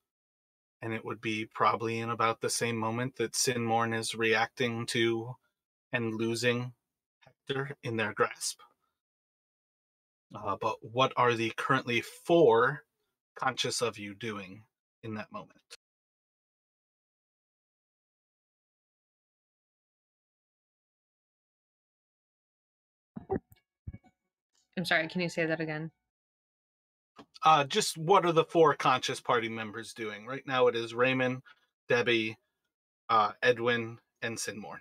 and it would be probably in about the same moment that Sinmorn is reacting to and losing Hector in their grasp. But what are the currently 4 conscious of you doing in that moment?
I'm sorry, can you say that again?
Just what are the 4 conscious party members doing? Right now it is Raymond, Debbie, Edwin, and Sinmorn.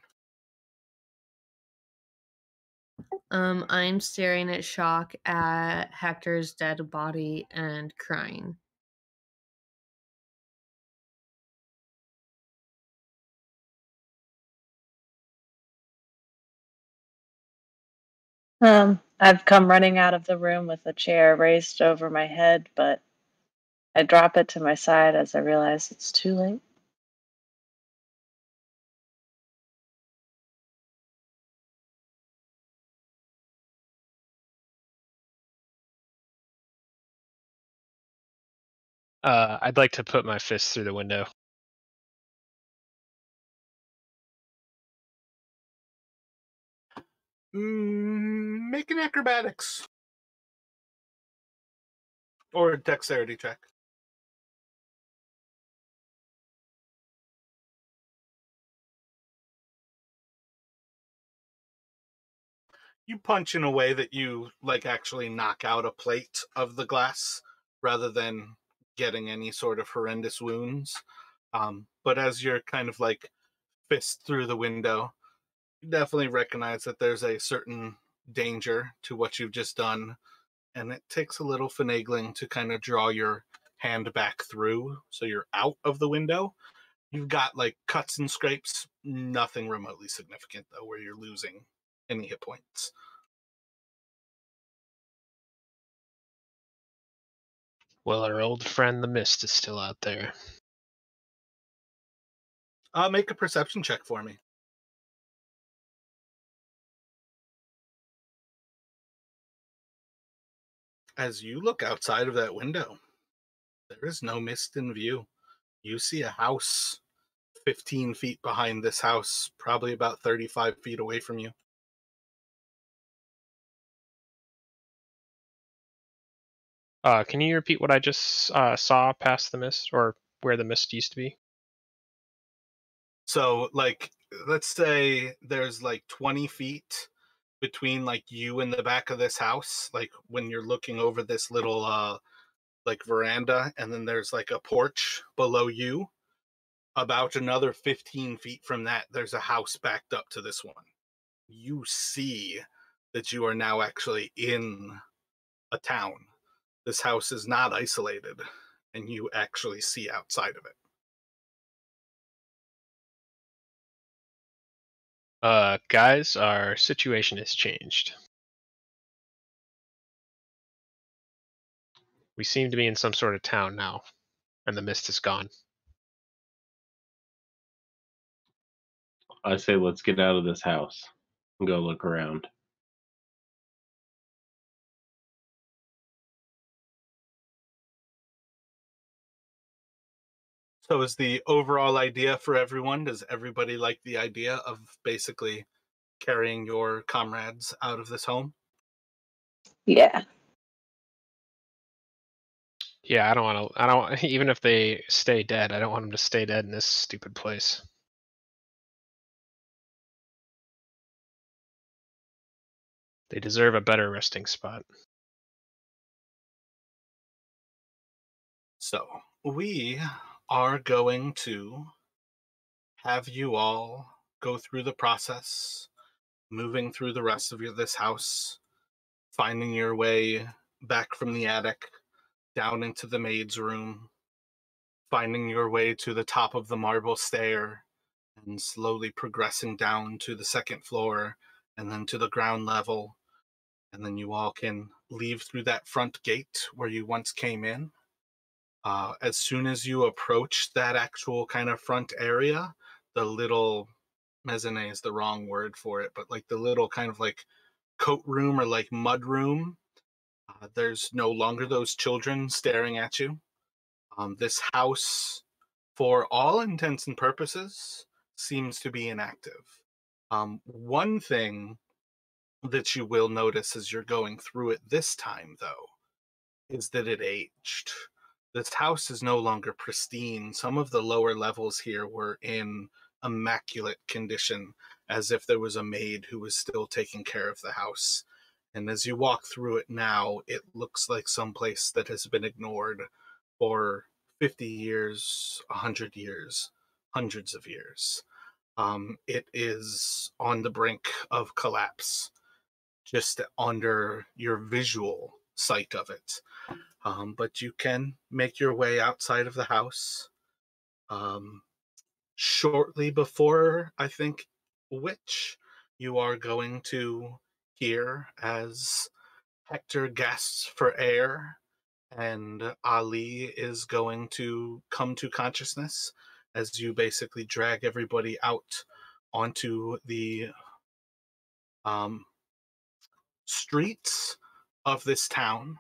I'm staring at shock at Hector's dead body and crying.
I've come running out of the room with a chair raised over my head, but I drop it to my side as I realize it's too late.
I'd like to put my fist through the window.
Make an acrobatics. Or a dexterity check. You punch in a way that you actually knock out a plate of the glass rather than getting any sort of horrendous wounds. But as you're kind of fist through the window, you definitely recognize that there's a certain danger to what you've just done, and it takes a little finagling to kind of draw your hand back through so you're out of the window. You've got cuts and scrapes, nothing remotely significant though, where you're losing any hit points.
Well, our old friend the mist is still out there.
Make a perception check for me. As you look outside of that window, there is no mist in view. You see a house 15 feet behind this house, probably about 35 feet away from you.
Can you repeat what I just saw past the mist, or where the mist used to be?
So, let's say there's 20 feet between you and the back of this house, when you're looking over this little veranda, and then there's a porch below you. About another 15 feet from that, there's a house backed up to this one. You see that you are now actually in a town. This house is not isolated, and you actually see outside of it.
Guys, our situation has changed. We seem to be in some sort of town now, and the mist is gone.
I say let's get out of this house and go look around.
So is the overall idea for everyone, does everybody like the idea of basically carrying your comrades out of this home?
Yeah.
Yeah, I don't even if they stay dead, I don't want them to stay dead in this stupid place. They deserve a better resting spot.
So we are going to have you all go through the process, moving through the rest of this house, finding your way back from the attic down into the maid's room, finding your way to the top of the marble stair, and slowly progressing down to the second floor and then to the ground level. And then you all can leave through that front gate where you once came in. As soon as you approach that actual kind of front area, the little mezzanine is the wrong word for it, but the little kind of coat room or mud room, there's no longer those children staring at you. This house, for all intents and purposes, seems to be inactive. One thing that you will notice as you're going through it this time, though, is that it aged. This house is no longer pristine. Some of the lower levels here were in immaculate condition, as if there was a maid who was still taking care of the house. And as you walk through it now, it looks like some place that has been ignored for 50 years, 100 years, hundreds of years. It is on the brink of collapse. just under your visual sight of it. But you can make your way outside of the house. Shortly before, I think, which you are going to hear as Hector gasps for air and Ali is going to come to consciousness as you basically drag everybody out onto the streets of this town.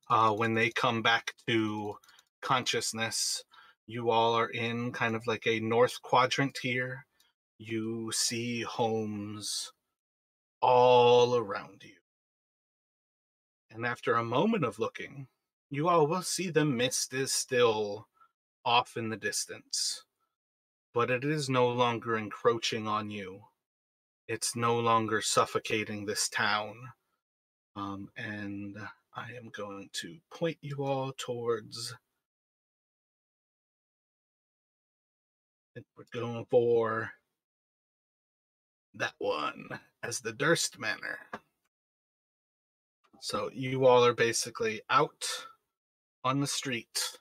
When they come back to consciousness, you all are in kind of like a north quadrant here. You see homes all around you. And after a moment of looking, you all will see the mist is still off in the distance, but it is no longer encroaching on you. It's no longer suffocating this town. And I am going to point you all towards. I think we're going for that one as the Durst Manor. So you all are basically out on the street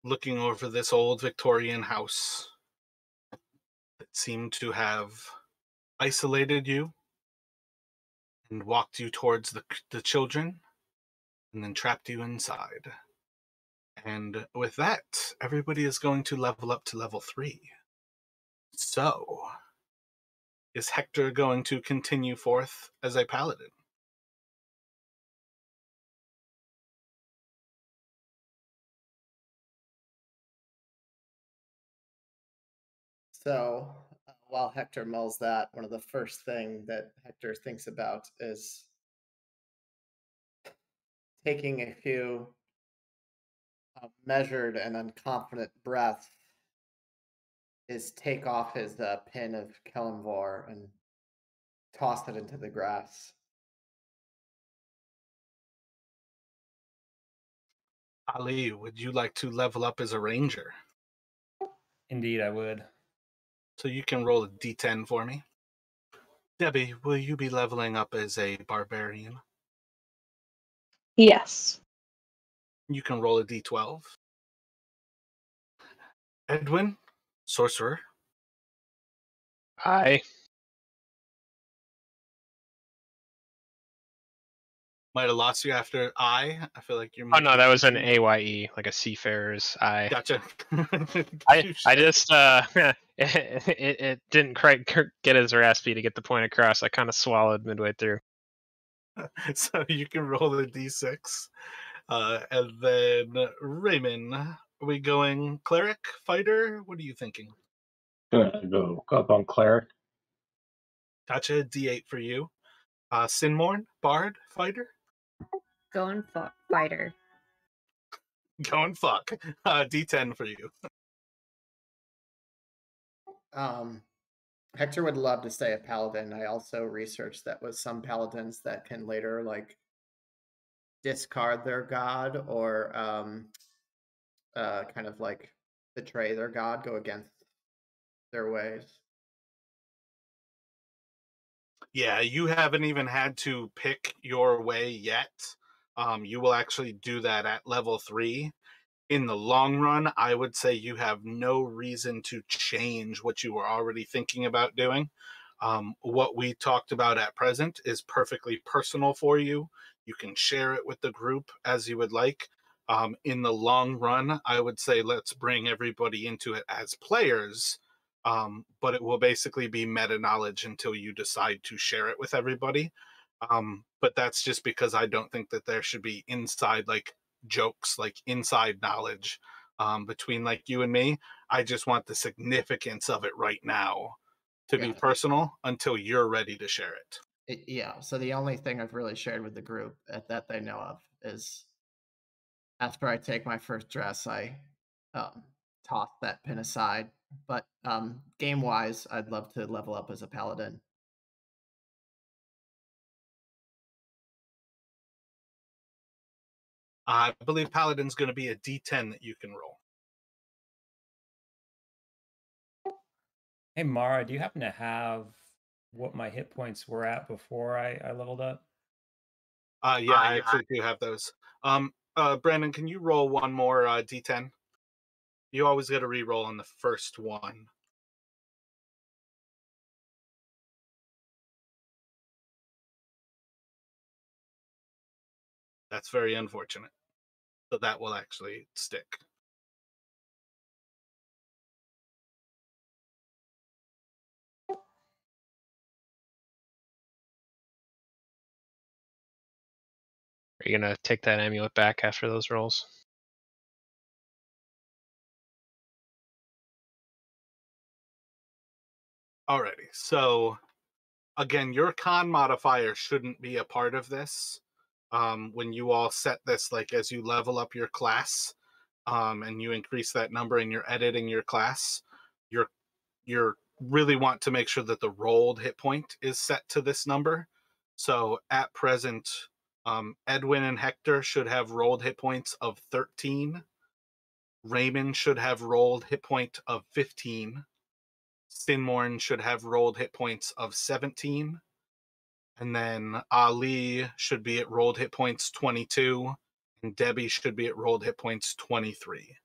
looking over this old Victorian house that seemed to have isolated you and walked you towards the children and then trapped you inside. And with that, everybody is going to level up to level 3. So, is Hector going to continue forth as a paladin?
So while Hector mulls that, one of the first thing that Hector thinks about is taking a few measured and unconfident breaths, is take off his pin of Kellenvor and toss it into the grass.
Ali, would you like to level up as a ranger?
Indeed, I would.
So you can roll a d10 for me. Debbie, will you be leveling up as a barbarian?
Yes.
You can roll a d12. Edwin, sorcerer.
Aye.
Might have lost you after I feel like you're.
Oh no, that was an AYE, like a seafarer's eye.
Gotcha.
I just it didn't quite get as raspy to get the point across. I kind of swallowed midway through.
So you can roll a d6, and then Raymond, are we going cleric, fighter? What are you thinking?
Gonna go up on cleric.
Gotcha. D8 for you. Sinmorn, bard, fighter.
Going fighter.
Going fuck. D10 for you.
Hector would love to stay a paladin. I also researched that with some paladins that can later like discard their god or kind of like betray their god, go against their ways.
Yeah, you haven't even had to pick your way yet. You will actually do that at level 3. In the long run, I would say you have no reason to change what you were already thinking about doing. What we talked about at present is perfectly personal for you. You can share it with the group as you would like. In the long run, I would say let's bring everybody into it as players, but it will basically be meta knowledge until you decide to share it with everybody. But that's just because I don't think that there should be inside like jokes, like inside knowledge between like you and me. I just want the significance of it right now to be personal until you're ready to share it.
Yeah, so the only thing I've really shared with the group that they know of is after I take my first dress, I toss that pin aside. But game-wise, I'd love to level up as a paladin.
I believe Paladin's going to be a D10 that you can roll.
Hey Mara, do you happen to have what my hit points were at before I leveled up?
Yeah, I actually do have those. Brandon, can you roll one more d10? You always get a re-roll on the first one. That's very unfortunate. So that will actually stick.
Are you gonna take that amulet back after those rolls?
Alrighty, so again, your con modifier shouldn't be a part of this. When you all set this, like as you level up your class, and you increase that number and you're editing your class, you're really want to make sure that the rolled hit point is set to this number. So at present, Edwin and Hector should have rolled hit points of 13. Raymond should have rolled hit point of 15. Sinmorn should have rolled hit points of 17. And then Ali should be at rolled hit points 22. And Debbie should be at rolled hit points 23.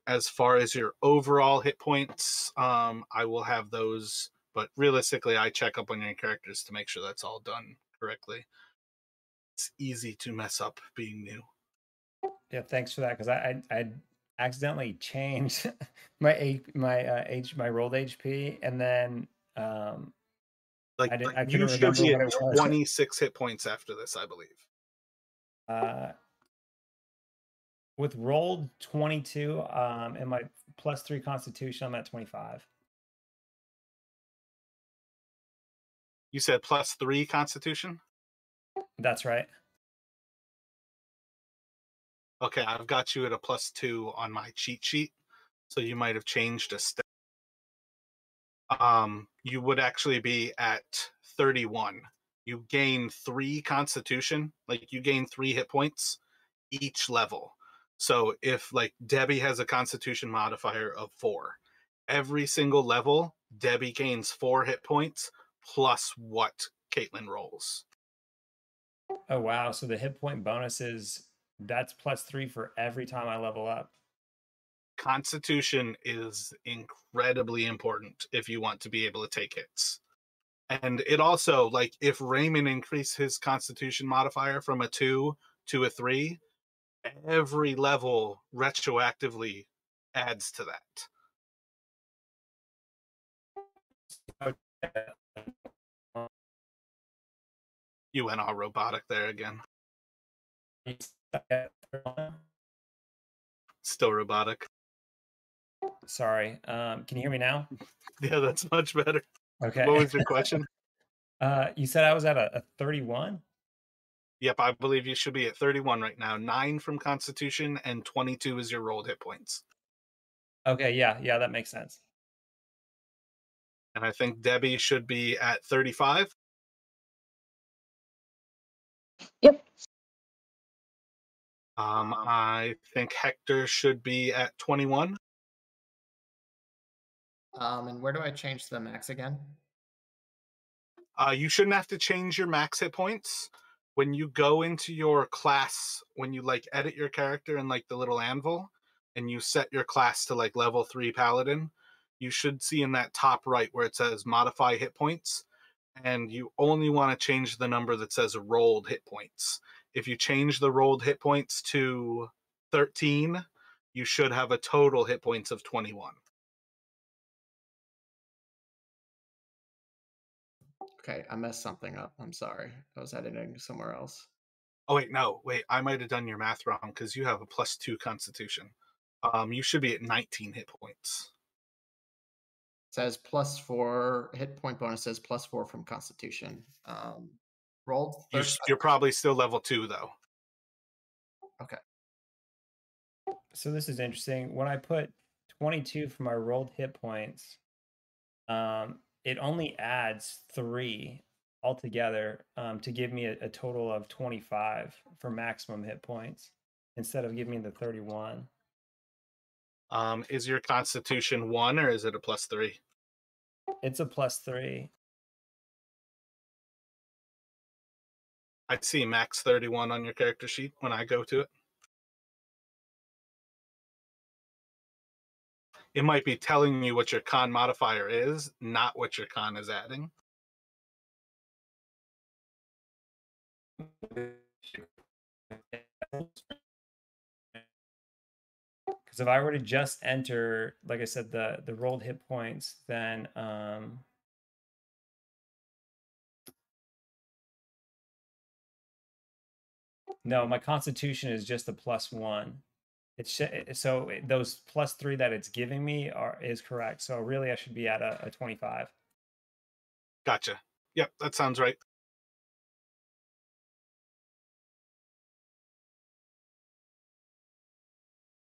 As far as your overall hit points, I will have those, but realistically, I check up on your characters to make sure that's all done correctly. It's easy to mess up being new.
Yeah, thanks for that, because I accidentally changed my rolled HP, and then
Like
I couldn't
you should
remember
be
what
at
it was.
26 hit points after this, I believe.
With rolled 22 and my +3 Constitution, I'm at 25.
You said +3 Constitution?
That's right.
Okay, I've got you at a +2 on my cheat sheet, so you might have changed a step. You would actually be at 31. You gain 3 Constitution, like you gain 3 hit points each level. So if like Debbie has a Constitution modifier of 4, every single level Debbie gains 4 hit points plus what Caitlin rolls.
Oh wow! So the hit point bonus that's +3 for every time I level up.
Constitution is incredibly important if you want to be able to take hits. And it also, like, if Raymond increased his Constitution modifier from a 2 to a 3, every level retroactively adds to that. You went all robotic there again. Still robotic.
Sorry. Can you hear me now?
Yeah, that's much better.
Okay.
What was your question?
You said I was at a 31?
Yep, I believe you should be at 31 right now. 9 from Constitution and 22 is your rolled hit points.
Okay, yeah, that makes sense.
And I think Debbie should be at 35.
Yep.
I think Hector should be at 21.
And where do I change the max again?
You shouldn't have to change your max hit points. When you go into your class, when you like edit your character in like the little anvil and you set your class to like level 3 paladin, you should see in that top right where it says modify hit points, and you only want to change the number that says rolled hit points. If you change the rolled hit points to 13, you should have a total hit points of 21.
Okay, I messed something up. I'm sorry. I was editing somewhere else.
Oh, wait, I might have done your math wrong because you have a +2 Constitution. You should be at 19 hit points.
It says +4 hit point bonus, says +4 from Constitution. Rolled.
You're probably still level 2 though.
Okay.
So this is interesting. When I put 22 for my rolled hit points, it only adds 3 altogether to give me a total of 25 for maximum hit points instead of giving me the 31.
Is your Constitution 1 or is it a +3?
It's a +3.
I see max 31 on your character sheet when I go to it. It might be telling you what your con modifier is, not what your con is adding.
Because if I were to just enter, like I said, the rolled hit points, then no, my Constitution is just a +1. It's so those +3 that it's giving me is correct. So really, I should be at a 25.
Gotcha. Yep, that sounds right.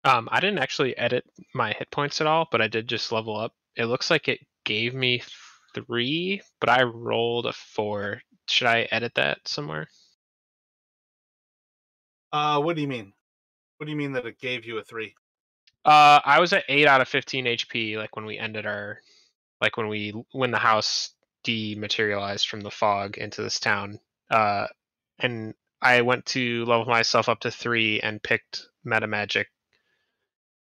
I didn't actually edit my hit points at all, but I did just level up. It looks like it gave me 3, but I rolled a 4. Should I edit that somewhere?
What do you mean? What do you mean that it gave you a 3?
I was at 8 out of 15 HP, like when we ended our, like when the house dematerialized from the fog into this town. And I went to level myself up to 3 and picked meta magic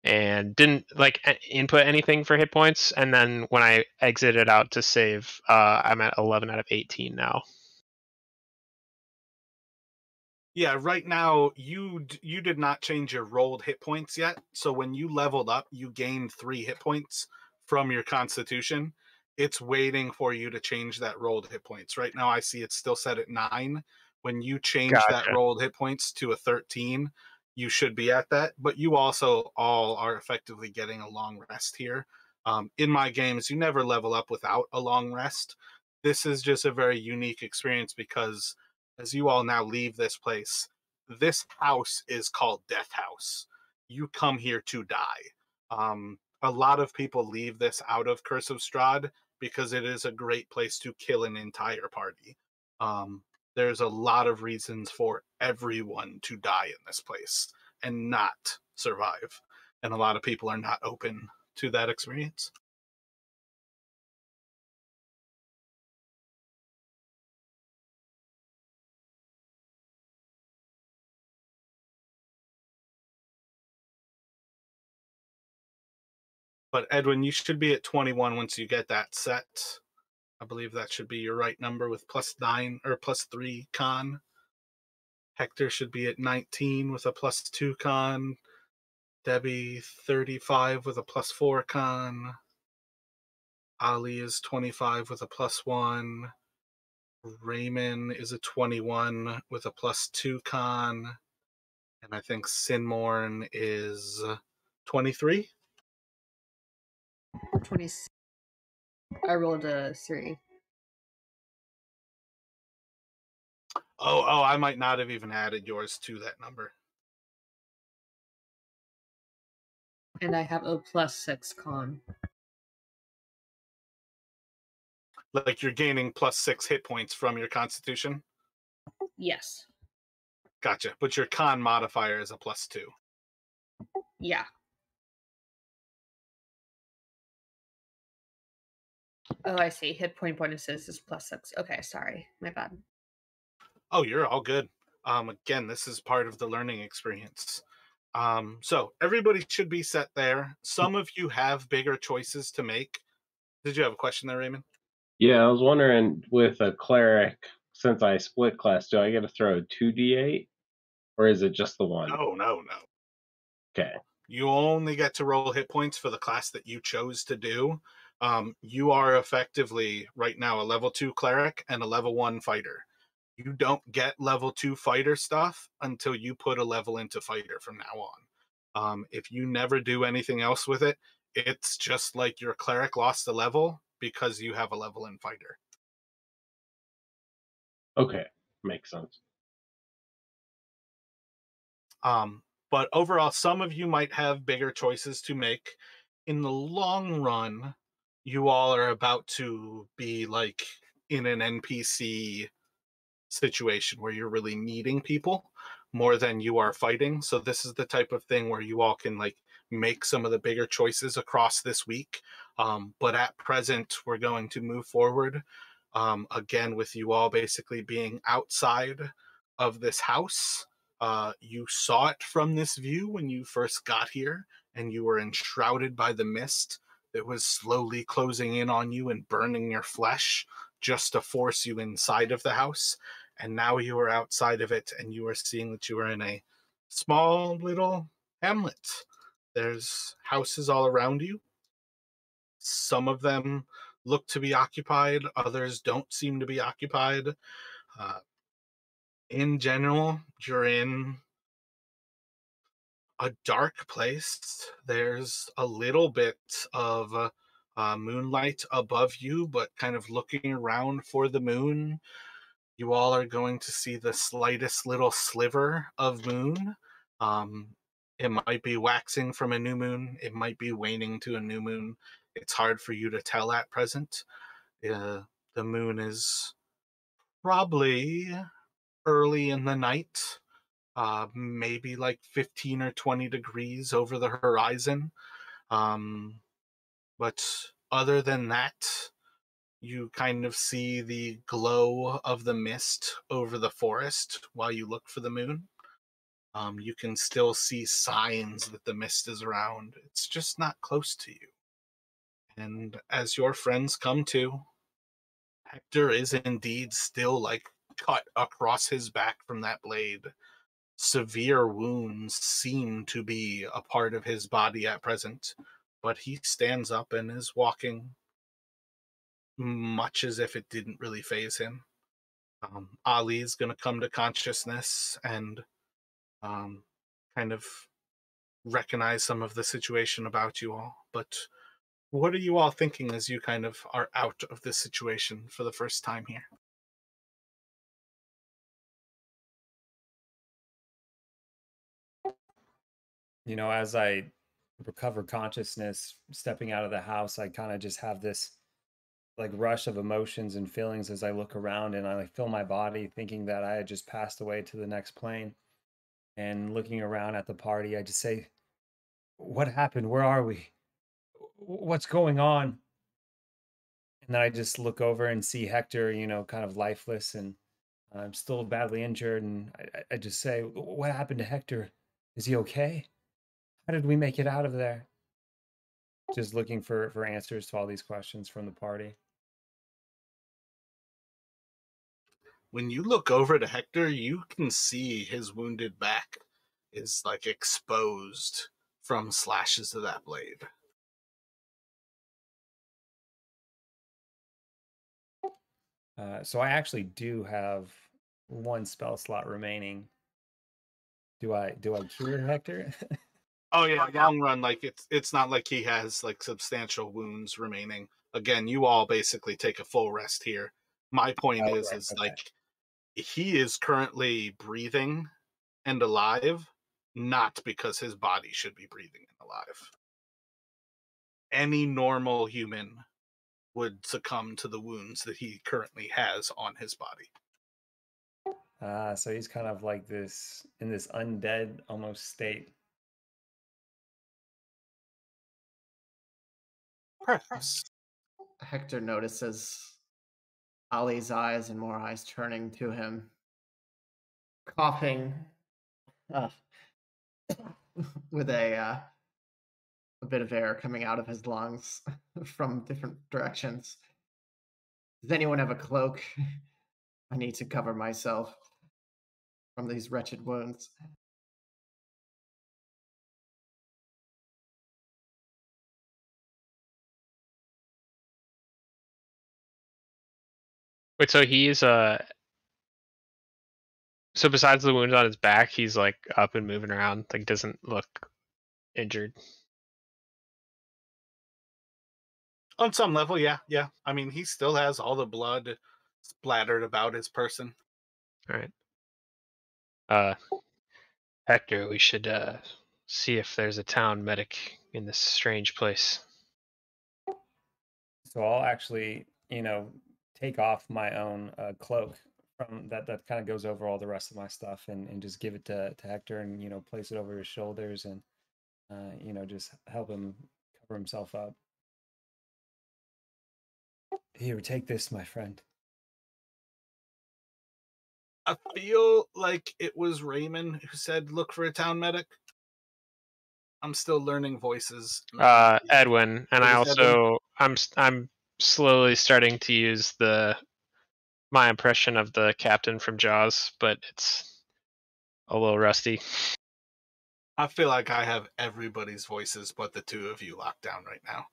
and didn't like input anything for hit points. And then when I exited out to save, I'm at 11 out of 18 now.
Yeah, right now you did not change your rolled hit points yet. So when you leveled up, you gained 3 hit points from your Constitution. It's waiting for you to change that rolled hit points. Right now I see it's still set at 9. When you change that
Gotcha.
rolled hit points to a 13, you should be at that. But you also all are effectively getting a long rest here. In my games, you never level up without a long rest. This is just a very unique experience because as you all now leave this place, this house is called Death House. You come here to die. A lot of people leave this out of Curse of Strahd because it is a great place to kill an entire party. There's a lot of reasons for everyone to die in this place and not survive. And a lot of people are not open to that experience. But Edwin, you should be at 21 once you get that set. I believe that should be your right number with +9 or +3 con. Hector should be at 19 with a +2 con. Debbie 35 with a +4 con. Ali is 25 with a +1. Raymond is a 21 with a +2 con. And I think Sinmorn is 23.
20. I rolled a 3.
Oh, I might not have even added yours to that number.
And I have a +6 con.
Like you're gaining +6 hit points from your Constitution?
Yes.
Gotcha. But your con modifier is a +2.
Yeah. Oh, I see. Hit point bonuses is +6. Okay, sorry. My bad.
Oh, you're all good. Again, this is part of the learning experience. So everybody should be set there. Some of you have bigger choices to make. Did you have a question there, Raymond?
Yeah, I was wondering with a cleric, since I split class, do I get to throw a 2d8? Or is it just the one?
No.
Okay.
You only get to roll hit points for the class that you chose to do. You are effectively, right now, a level 2 cleric and a level 1 fighter. You don't get level 2 fighter stuff until you put a level into fighter from now on. If you never do anything else with it, it's just like your cleric lost a level because you have a level in fighter.
Okay. Makes sense.
But overall, some of you might have bigger choices to make. In the long run, you all are about to be like in an NPC situation where you're really needing people more than you are fighting. So this is the type of thing where you all can like make some of the bigger choices across this week. But at present, we're going to move forward. Again, with you all basically being outside of this house. You saw it from this view when you first got here, and you were enshrouded by the mist that was slowly closing in on you and burning your flesh just to force you inside of the house. And now you are outside of it, and you are seeing that you are in a small little hamlet. There's houses all around you. Some of them look to be occupied, others don't seem to be occupied. Uh, in general, you're in a dark place. There's a little bit of moonlight above you, but kind of looking around for the moon, you all are going to see the slightest little sliver of moon. Um, it might be waxing from a new moon, it might be waning to a new moon. It's hard for you to tell at present. The moon is probably early in the night, maybe like 15 or 20 degrees over the horizon. But other than that, you kind of see the glow of the mist over the forest while you look for the moon. You can still see signs that the mist is around. It's just not close to you. And as your friends come to, Hector is indeed still like cut across his back from that blade. Severe wounds seem to be a part of his body at present, but he stands up and is walking much as if it didn't really faze him. Ali's going to come to consciousness and kind of recognize some of the situation about you all. But what are you all thinking as you kind of are out of this situation for the first time here?
As I recover consciousness, stepping out of the house, I kind of just have this like rush of emotions and feelings as I look around, and I like feel my body thinking that I had just passed away to the next plane. And looking around at the party, I just say, "What happened? Where are we? What's going on?" And then I just look over and see Hector, kind of lifeless, and I'm still badly injured. And I just say, "What happened to Hector? Is he okay? How did we make it out of there?" Just looking for answers to all these questions from the party.
When you look over to Hector, you can see his wounded back is like exposed from slashes of that blade.
So I actually do have one spell slot remaining. Do I cure Hector?
Oh yeah, long run, like it's not like he has like substantial wounds remaining. Again, you all basically take a full rest here. My point
Oh,
is
right, okay.
like he is currently breathing and alive, not because his body should be breathing and alive. Any normal human would succumb to the wounds that he currently has on his body.
So he's kind of like this in this undead almost state.
Perhaps.
Hector notices Ali's eyes and more eyes turning to him, coughing with a bit of air coming out of his lungs from different directions. Does anyone have a cloak? I need to cover myself from these wretched wounds.
Wait, so he's so besides the wounds on his back, he's like up and moving around, like doesn't look injured.
On some level, yeah. I mean, he still has all the blood splattered about his person.
All right. Hector, we should see if there's a town medic in this strange place.
So I'll actually, take off my own cloak from that kind of goes over all the rest of my stuff and just give it to Hector and, place it over his shoulders and, just help him cover himself up. Here, take this, my friend.
I feel like it was Raymond who said look for a town medic. I'm still learning voices.
Edwin, and I also I'm slowly starting to use my impression of the captain from Jaws, but it's a little rusty.
I feel like I have everybody's voices but the two of you locked down right now.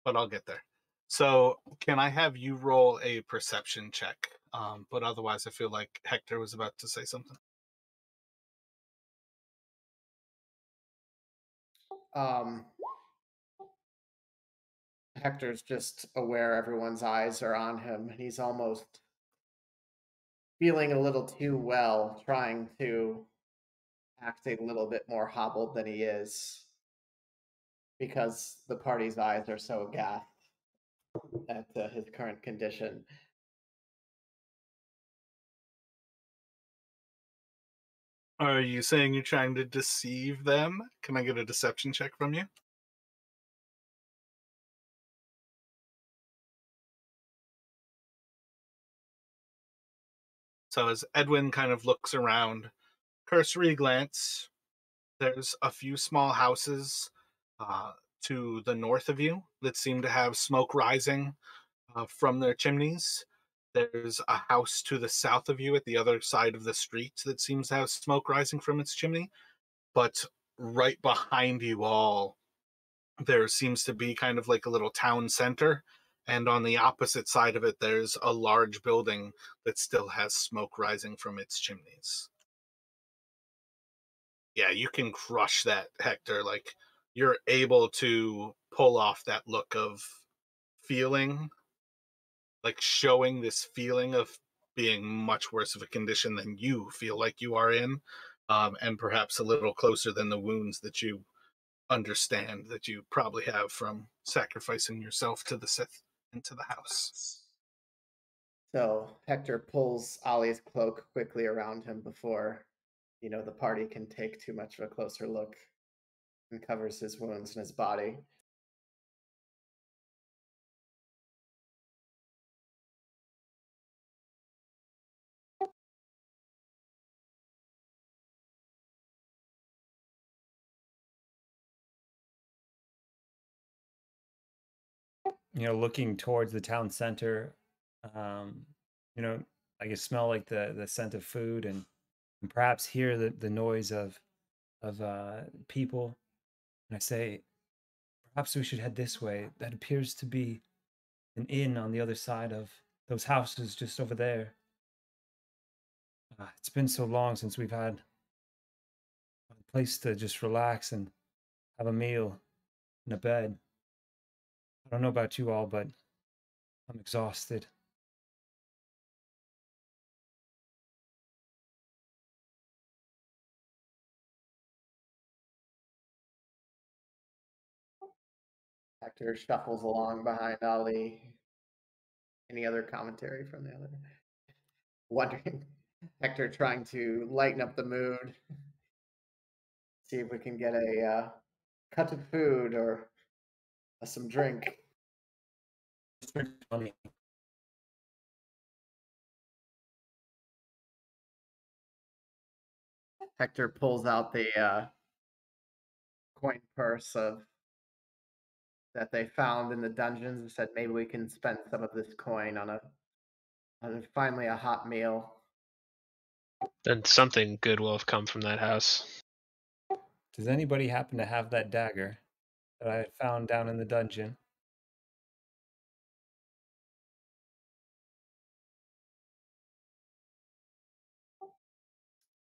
But I'll get there. So can I have you roll a perception check? But otherwise I feel like Hector was about to say something.
Hector's just aware everyone's eyes are on him, and he's almost feeling a little too well, trying to act a little bit more hobbled than he is because the party's eyes are so aghast at his current condition.
Are you saying you're trying to deceive them? Can I get a deception check from you? So as Edwin kind of looks around, cursory glance, there's a few small houses to the north of you that seem to have smoke rising from their chimneys. There's a house to the south of you at the other side of the street that seems to have smoke rising from its chimney. But right behind you all, there seems to be kind of like a little town center. And on the opposite side of it, there's a large building that still has smoke rising from its chimneys. Yeah, you can crush that, Hector. Like, you're able to pull off that look of feeling, like showing this feeling of being much worse of a condition than you feel like you are in, and perhaps a little closer than the wounds that you understand that you probably have from sacrificing yourself to the Sith and to the house.
So Hector pulls Ollie's cloak quickly around him before, the party can take too much of a closer look, and covers his wounds in his body.
Looking towards the town center, you know, I can smell like the scent of food and perhaps hear the noise of people. And I say, perhaps we should head this way. That appears to be an inn on the other side of those houses just over there. It's been so long since we've had a place to just relax and have a meal and a bed. I don't know about you all, but I'm exhausted.
Hector shuffles along behind Ollie. Any other commentary from the other? Wondering, Hector trying to lighten up the mood. See if we can get a cut of food or some drink. Hector pulls out the coin purse that they found in the dungeons and said maybe we can spend some of this coin on finally a hot meal.
Then something good will have come from that house.
Does anybody happen to have that dagger that I had found down in the dungeon?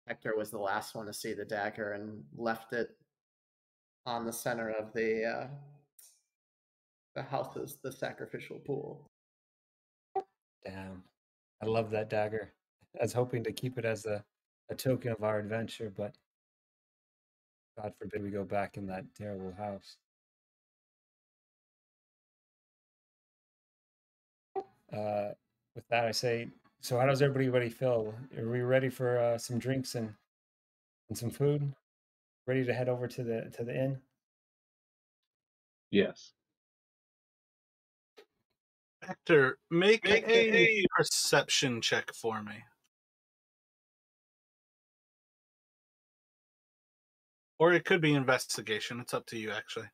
Hector was the last one to see the dagger and left it on the center of the house's the sacrificial pool.
Damn. I love that dagger. I was hoping to keep it as a token of our adventure, but God forbid we go back in that terrible house. With that, I say, so how does everybody feel? Are we ready for some drinks and some food? Ready to head over to the inn?
Yes.
Hector, make a perception check for me. Or it could be investigation. It's up to you, actually.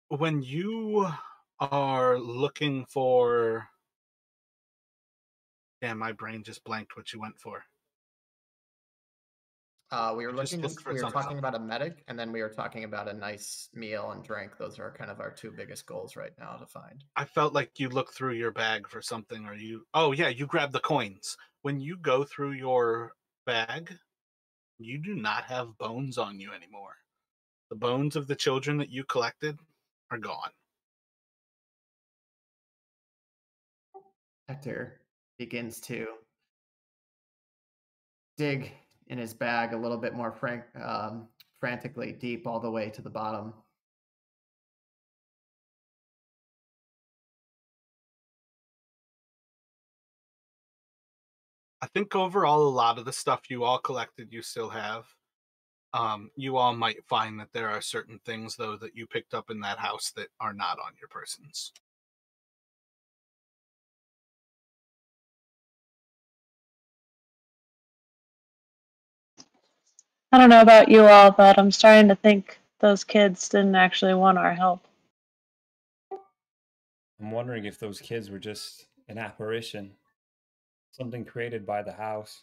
When you are looking for... Damn, my brain just blanked what you went for.
We were
You just
looking.
looked for
We were
something.
talking about a medic, and then we were talking about a nice meal and drink. Those are kind of our two biggest goals right now to find.
I felt like you looked through your bag for something, or you... Oh, yeah, you grabbed the coins. When you go through your bag, you do not have bones on you anymore. The bones of the children that you collected are gone.
Hector begins to dig in his bag a little bit more frantically deep all the way to the bottom.
I think overall, a lot of the stuff you all collected, you still have. You all might find that there are certain things, though, that you picked up in that house that are not on your persons.
I don't know about you all, but I'm starting to think those kids didn't actually want our help.
I'm wondering if those kids were just an apparition, something created by the house.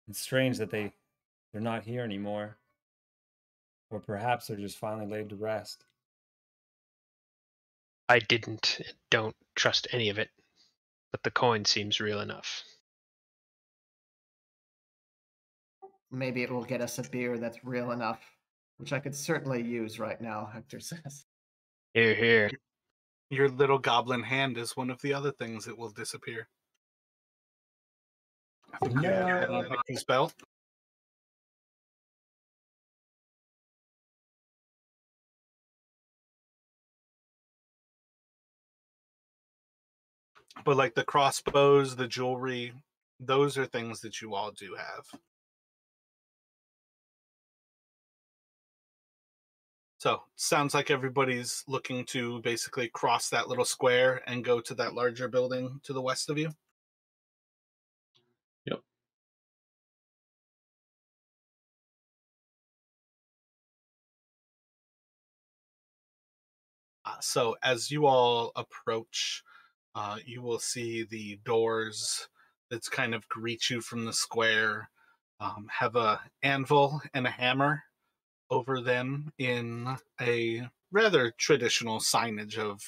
It's strange that they're not here anymore. Or perhaps they're just finally laid to rest.
I don't trust any of it, but the coin seems real enough.
Maybe it will get us a beer that's real enough, which I could certainly use right now, Hector says.
Here, here.
Your little goblin hand is one of the other things that will disappear. I think you have that on Hector's belt. But like the crossbows, the jewelry, those are things that you all do have. So, sounds like everybody's looking to basically cross that little square and go to that larger building to the west of you.
Yep.
So, as you all approach, you will see the doors that kind of greet you from the square have a anvil and a hammer over them in a rather traditional signage of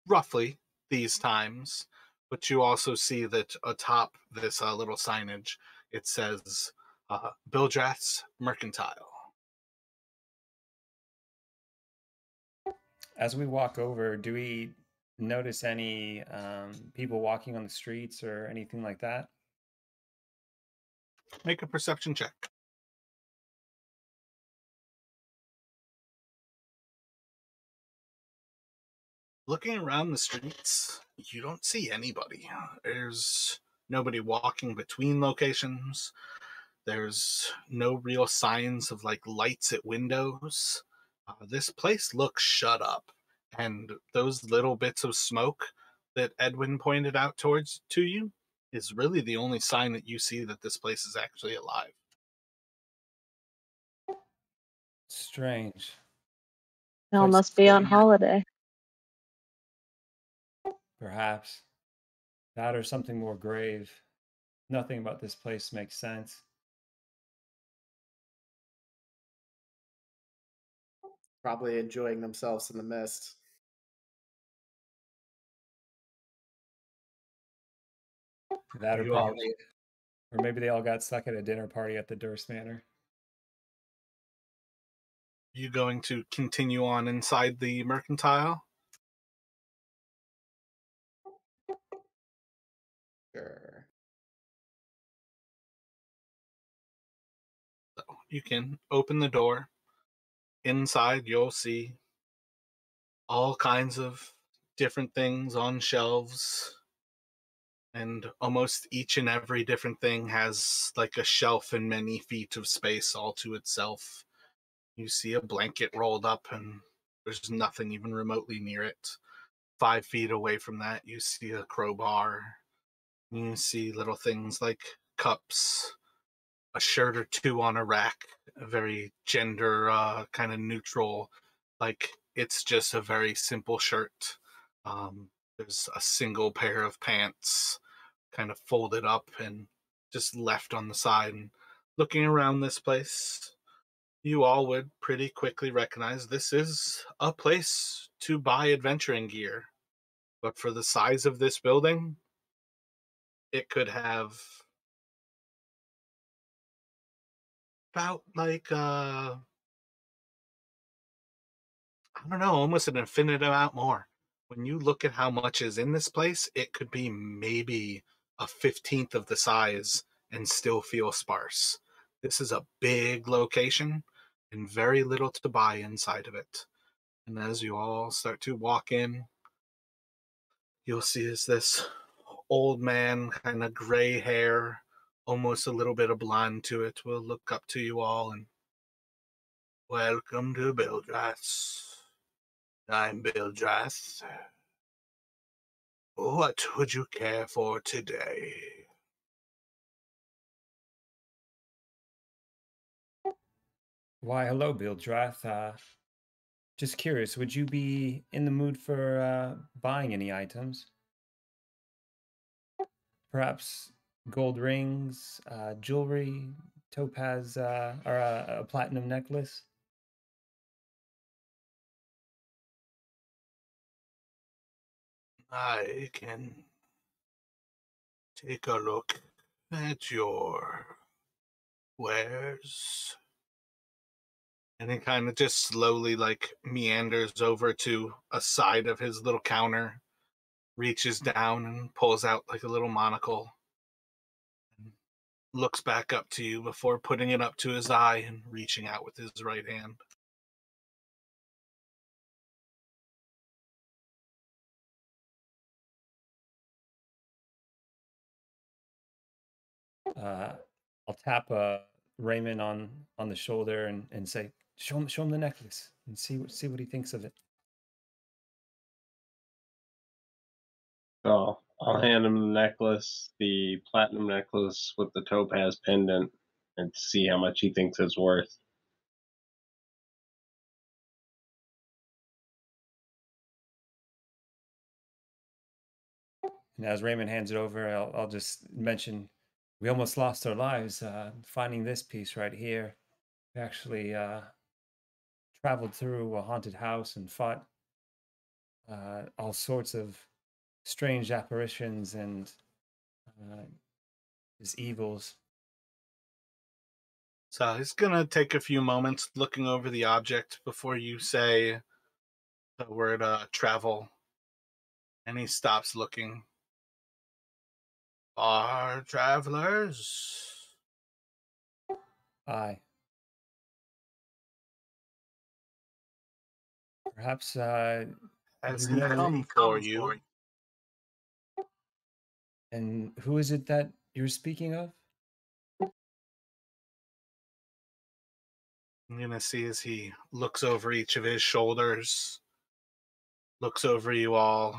roughly these times. But you also see that atop this little signage, it says Bildrath's Mercantile.
As we walk over, do we notice any people walking on the streets or anything like that?
Make a perception check. Looking around the streets, you don't see anybody. There's nobody walking between locations. There's no real signs of like lights at windows. This place looks shut up, and those little bits of smoke that Edwin pointed out towards to you is really the only sign that you see that this place is actually alive.
Strange.
Y'all
Place
must be on
clean.
holiday.
Perhaps. That or something more grave. Nothing about this place makes sense.
Probably enjoying themselves in the mist.
That or
You all-
probably, or maybe they all got stuck at a dinner party at the Durst Manor.
You going to continue on inside the mercantile?
Sure.
So you can open the door. Inside, you'll see all kinds of different things on shelves, and almost each and every different thing has like a shelf and many feet of space all to itself. You see a blanket rolled up, and there's nothing even remotely near it. 5 feet away from that, you see a crowbar. You see little things like cups, a shirt or two on a rack, a very gender kind of neutral, like it's just a very simple shirt. There's a single pair of pants kind of folded up and just left on the side. And looking around this place, you all would pretty quickly recognize this is a place to buy adventuring gear. But for the size of this building, it could have about like I don't know, almost an infinite amount more. When you look at how much is in this place, it could be maybe a 15th of the size and still feel sparse. This is a big location and very little to buy inside of it. And as you all start to walk in, you'll see is this old man, kind of gray hair, almost a little bit of blonde to it, will look up to you all and, welcome to Bildrath. I'm Bildrath. What would you care for today?
Why, hello, Bildrath. Just curious, would you be in the mood for buying any items? Perhaps gold rings, jewelry, topaz, or a platinum necklace?
I can take a look at your wares. And he kind of just slowly like meanders over to a side of his little counter, reaches down and pulls out like a little monocle, and looks back up to you before putting it up to his eye and reaching out with his right hand.
I'll tap Raymond on the shoulder and say, show him the necklace and see what he thinks of it.
So I'll hand him the necklace, the platinum necklace with the topaz pendant, and see how much he thinks it's worth.
And as Raymond hands it over, I'll just mention we almost lost our lives finding this piece right here. We actually traveled through a haunted house and fought all sorts of strange apparitions and his evils.
So he's gonna take a few moments looking over the object before you say the word travel. And he stops looking. Are travelers?
Aye. Perhaps
Has
you
he
know
come for you?
And who is it that you're speaking of?
I'm gonna see as he looks over each of his shoulders, looks over you all.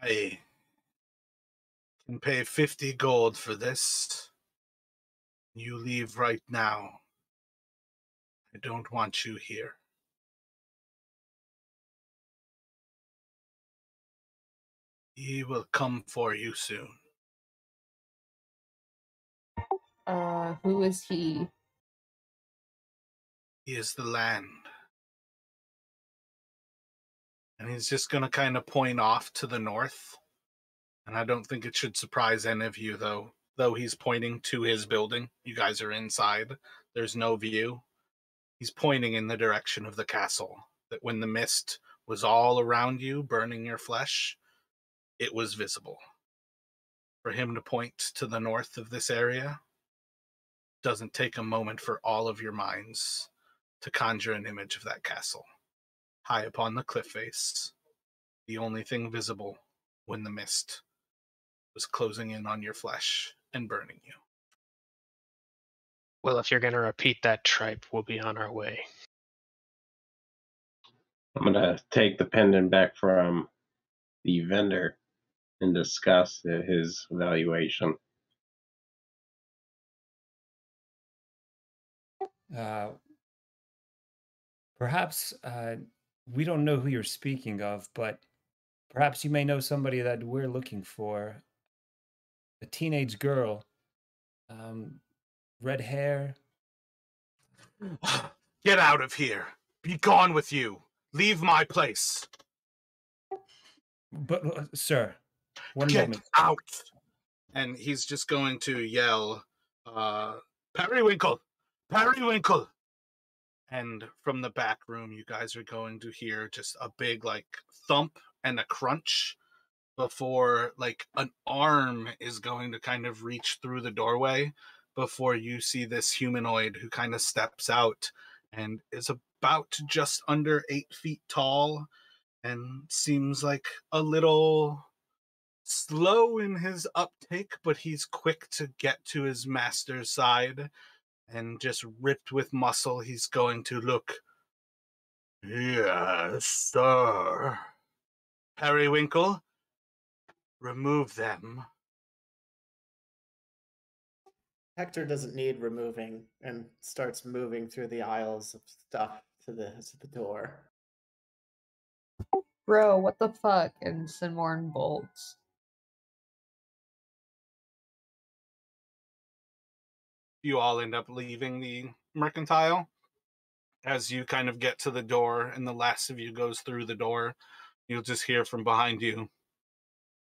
I can pay 50 gold for this. You leave right now. I don't want you here. He will come for you soon.
Who is he?
He is the land. And he's just going to kind of point off to the north. And I don't think it should surprise any of you, though he's pointing to his building. You guys are inside. There's no view. He's pointing in the direction of the castle. That when the mist was all around you, burning your flesh, it was visible. For him to point to the north of this area doesn't take a moment for all of your minds to conjure an image of that castle, high upon the cliff face, the only thing visible when the mist was closing in on your flesh and burning you.
Well, if you're going to repeat that tripe, we'll be on our way.
I'm gonna take the pendant back from the vendor and discuss his valuation.
Perhaps we don't know who you're speaking of, but perhaps you may know somebody that we're looking for. A teenage girl, red hair.
Get out of here! Be gone with you! Leave my place!
But, sir, one
Get
moment.
out! And he's just going to yell, Periwinkle! Periwinkle! And from the back room, you guys are going to hear just a big, like, thump and a crunch before, like, an arm is going to kind of reach through the doorway before you see this humanoid who kind of steps out and is about just under 8 feet tall and seems like a little slow in his uptake, but he's quick to get to his master's side, and just ripped with muscle, he's going to look. Yes, sir. Periwinkle, remove them.
Hector doesn't need removing and starts moving through the aisles of stuff to the door.
Bro, what the fuck? And Sinmorn bolts.
You all end up leaving the mercantile. As you kind of get to the door and the last of you goes through the door, you'll just hear from behind you,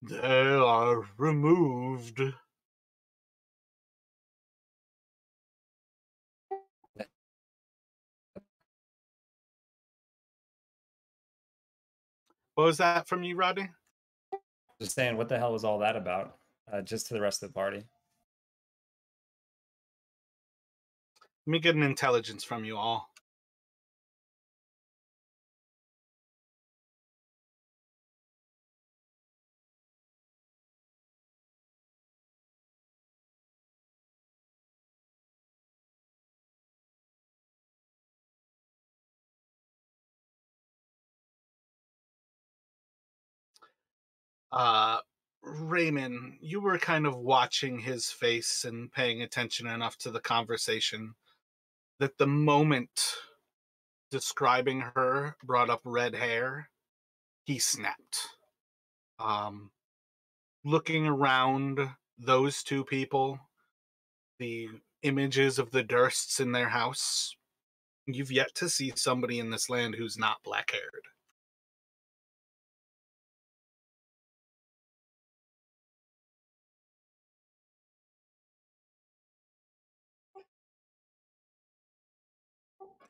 they are removed. What was that from you, Rodney?
Just saying, what the hell was all that about? Just to the rest of the party.
Let me get an intelligence from you all. Raymond, you were kind of watching his face and paying attention enough to the conversation that the moment describing her brought up red hair, he snapped. Looking around those two people, the images of the Dursts in their house, you've yet to see somebody in this land who's not black-haired.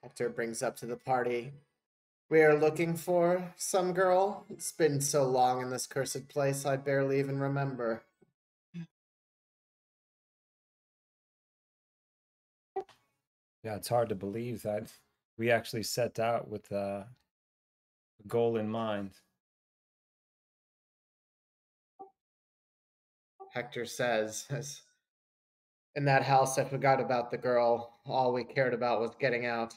Hector brings up to the party. We are looking for some girl. It's been so long in this cursed place, I barely even remember.
Yeah, it's hard to believe that we actually set out with a goal in mind.
Hector says, in that house, I forgot about the girl. All we cared about was getting out.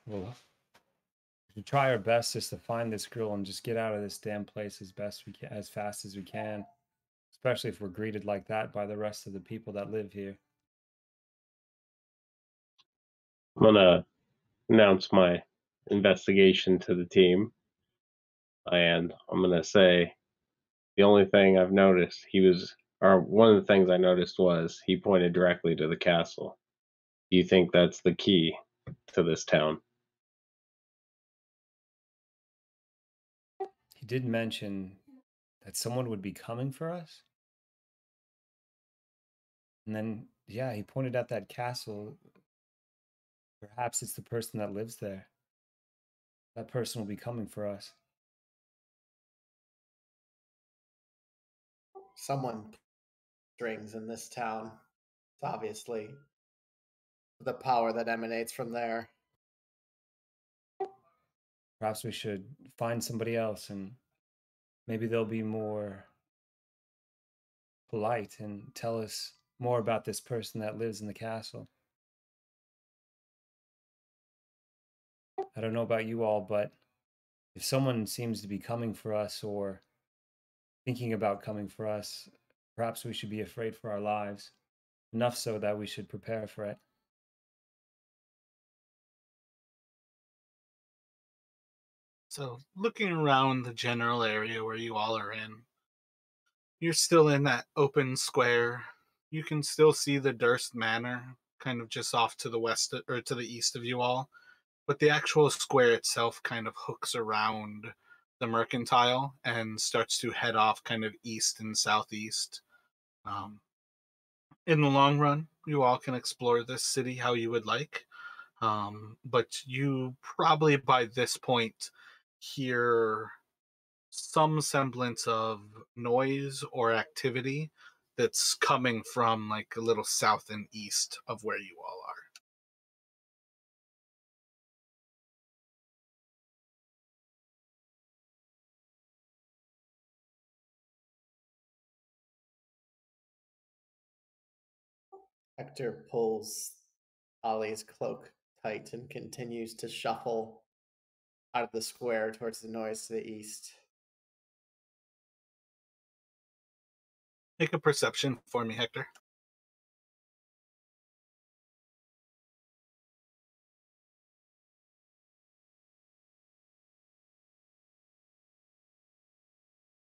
Well, we try our best just to find this girl and just get out of this damn place as best we can, as fast as we can. Especially if we're greeted like that by the rest of the people that live here.
I'm gonna announce my investigation to the team, and I'm gonna say the only thing I've noticed one of the things I noticed was he pointed directly to the castle. Do you think that's the key to this town?
He did mention that someone would be coming for us. And then, yeah, he pointed at that castle. Perhaps it's the person that lives there. That person will be coming for us.
someone strings in this town. It's obviously the power that emanates from there.
Perhaps we should find somebody else, and maybe they'll be more polite and tell us more about this person that lives in the castle. I don't know about you all, but if someone seems to be coming for us or thinking about coming for us, perhaps we should be afraid for our lives, enough so that we should prepare for it.
So, looking around the general area where you all are in, you're still in that open square. You can still see the Durst Manor, kind of just off to the west or to the east of you all. But the actual square itself kind of hooks around the mercantile and starts to head off kind of east and southeast. In the long run, you all can explore this city how you would like. But you probably by this point hear some semblance of noise or activity that's coming from like a little south and east of where you all are.
Hector pulls Ollie's cloak tight and continues to shuffle out of the square towards the noise to the east.
Make a perception for me, Hector.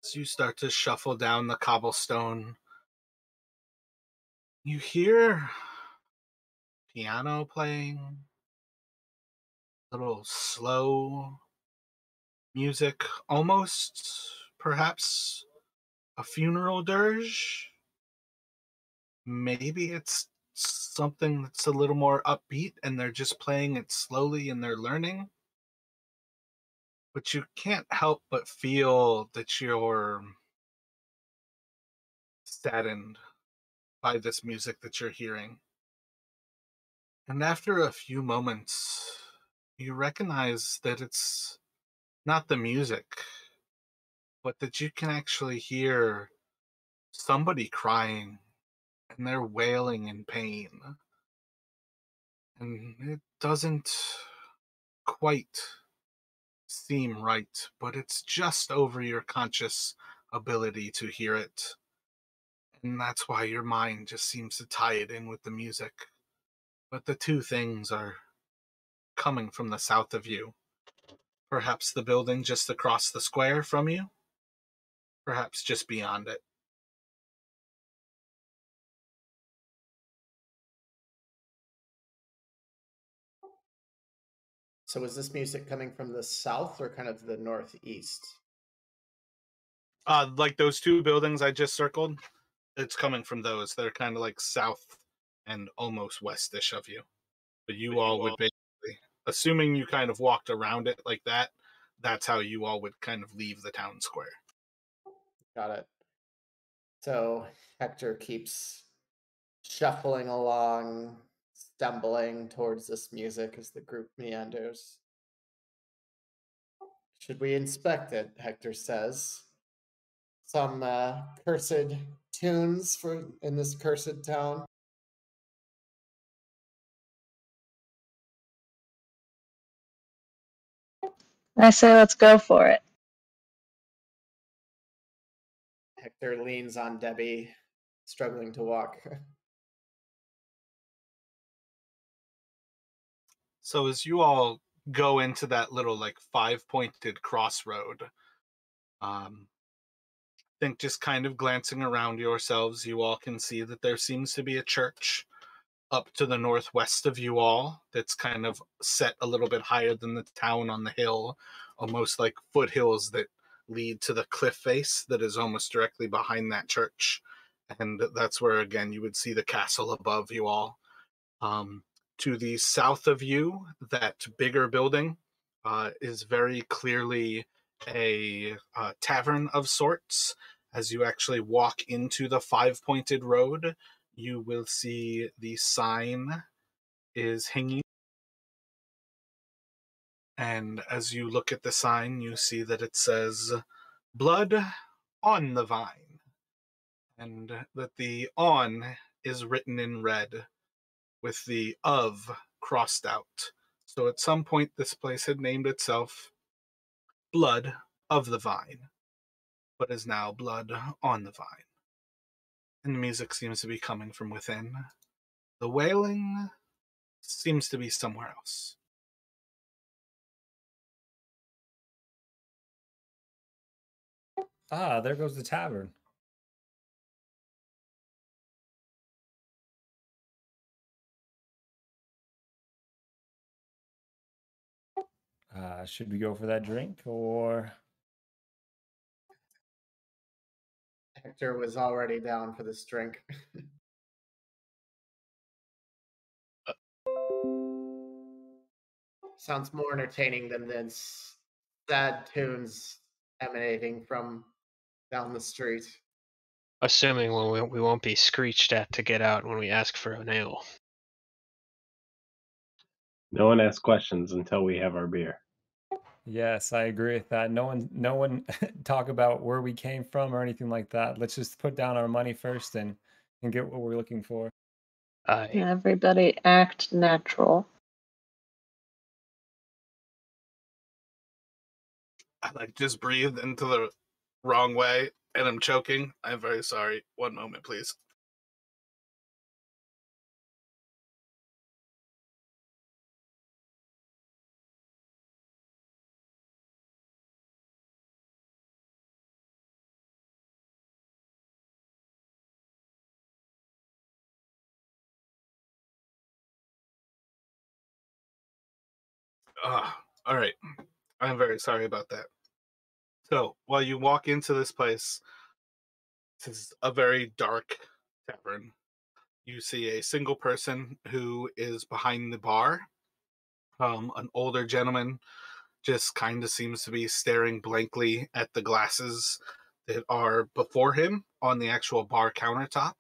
As you start to shuffle down the cobblestone, you hear piano playing, little slow music, almost perhaps a funeral dirge. Maybe it's something that's a little more upbeat and they're just playing it slowly and they're learning. But you can't help but feel that you're saddened by this music that you're hearing. And after a few moments, you recognize that it's not the music, but that you can actually hear somebody crying and they're wailing in pain. And it doesn't quite seem right, but it's just over your conscious ability to hear it. And that's why your mind just seems to tie it in with the music. But the two things are coming from the south of you. Perhaps the building just across the square from you, perhaps just beyond it.
So is this music coming from the south or kind of the northeast?
Like those two buildings I just circled, it's coming from those. They're kind of like south and almost westish of you. But you all would basically, assuming you kind of walked around it like that, that's how you all would kind of leave the town square.
Got it. So Hector keeps shuffling along, stumbling towards this music as the group meanders. Should we inspect it? Hector says. Some cursed tunes for in this cursed town.
I say let's go for it.
Hector leans on Debbie, struggling to walk.
So as you all go into that little like five-pointed crossroad, I think just kind of glancing around yourselves, you all can see that there seems to be a church up to the northwest of you all that's kind of set a little bit higher than the town on the hill, almost like foothills that lead to the cliff face that is almost directly behind that church. And that's where, again, you would see the castle above you all. To the south of you, that bigger building is very clearly a tavern of sorts, As you actually walk into the five-pointed road, you will see the sign is hanging. And as you look at the sign, you see that it says, "Blood on the Vine." And that the "on" is written in red with the "of" crossed out. So at some point, this place had named itself Blood of the Vine, but is now Blood on the Vine. And the music seems to be coming from within. The wailing seems to be somewhere else.
Ah, there goes the tavern. Should we go for that drink or?
Hector was already down for this drink. Sounds more entertaining than this sad tunes emanating from down the street.
Assuming we won't be screeched at to get out when we ask for an ale.
No one asks questions until we have our beer.
Yes, I agree with that. No one talk about where we came from or anything like that. Let's just put down our money first and get what we're looking for.
Everybody act natural.
I just breathed into the wrong way and I'm choking. I'm very sorry. One moment, please. All right. I'm very sorry about that. So, while you walk into this place, this is a very dark tavern. You see a single person who is behind the bar. An older gentleman just kind of seems to be staring blankly at the glasses that are before him on the actual bar countertop.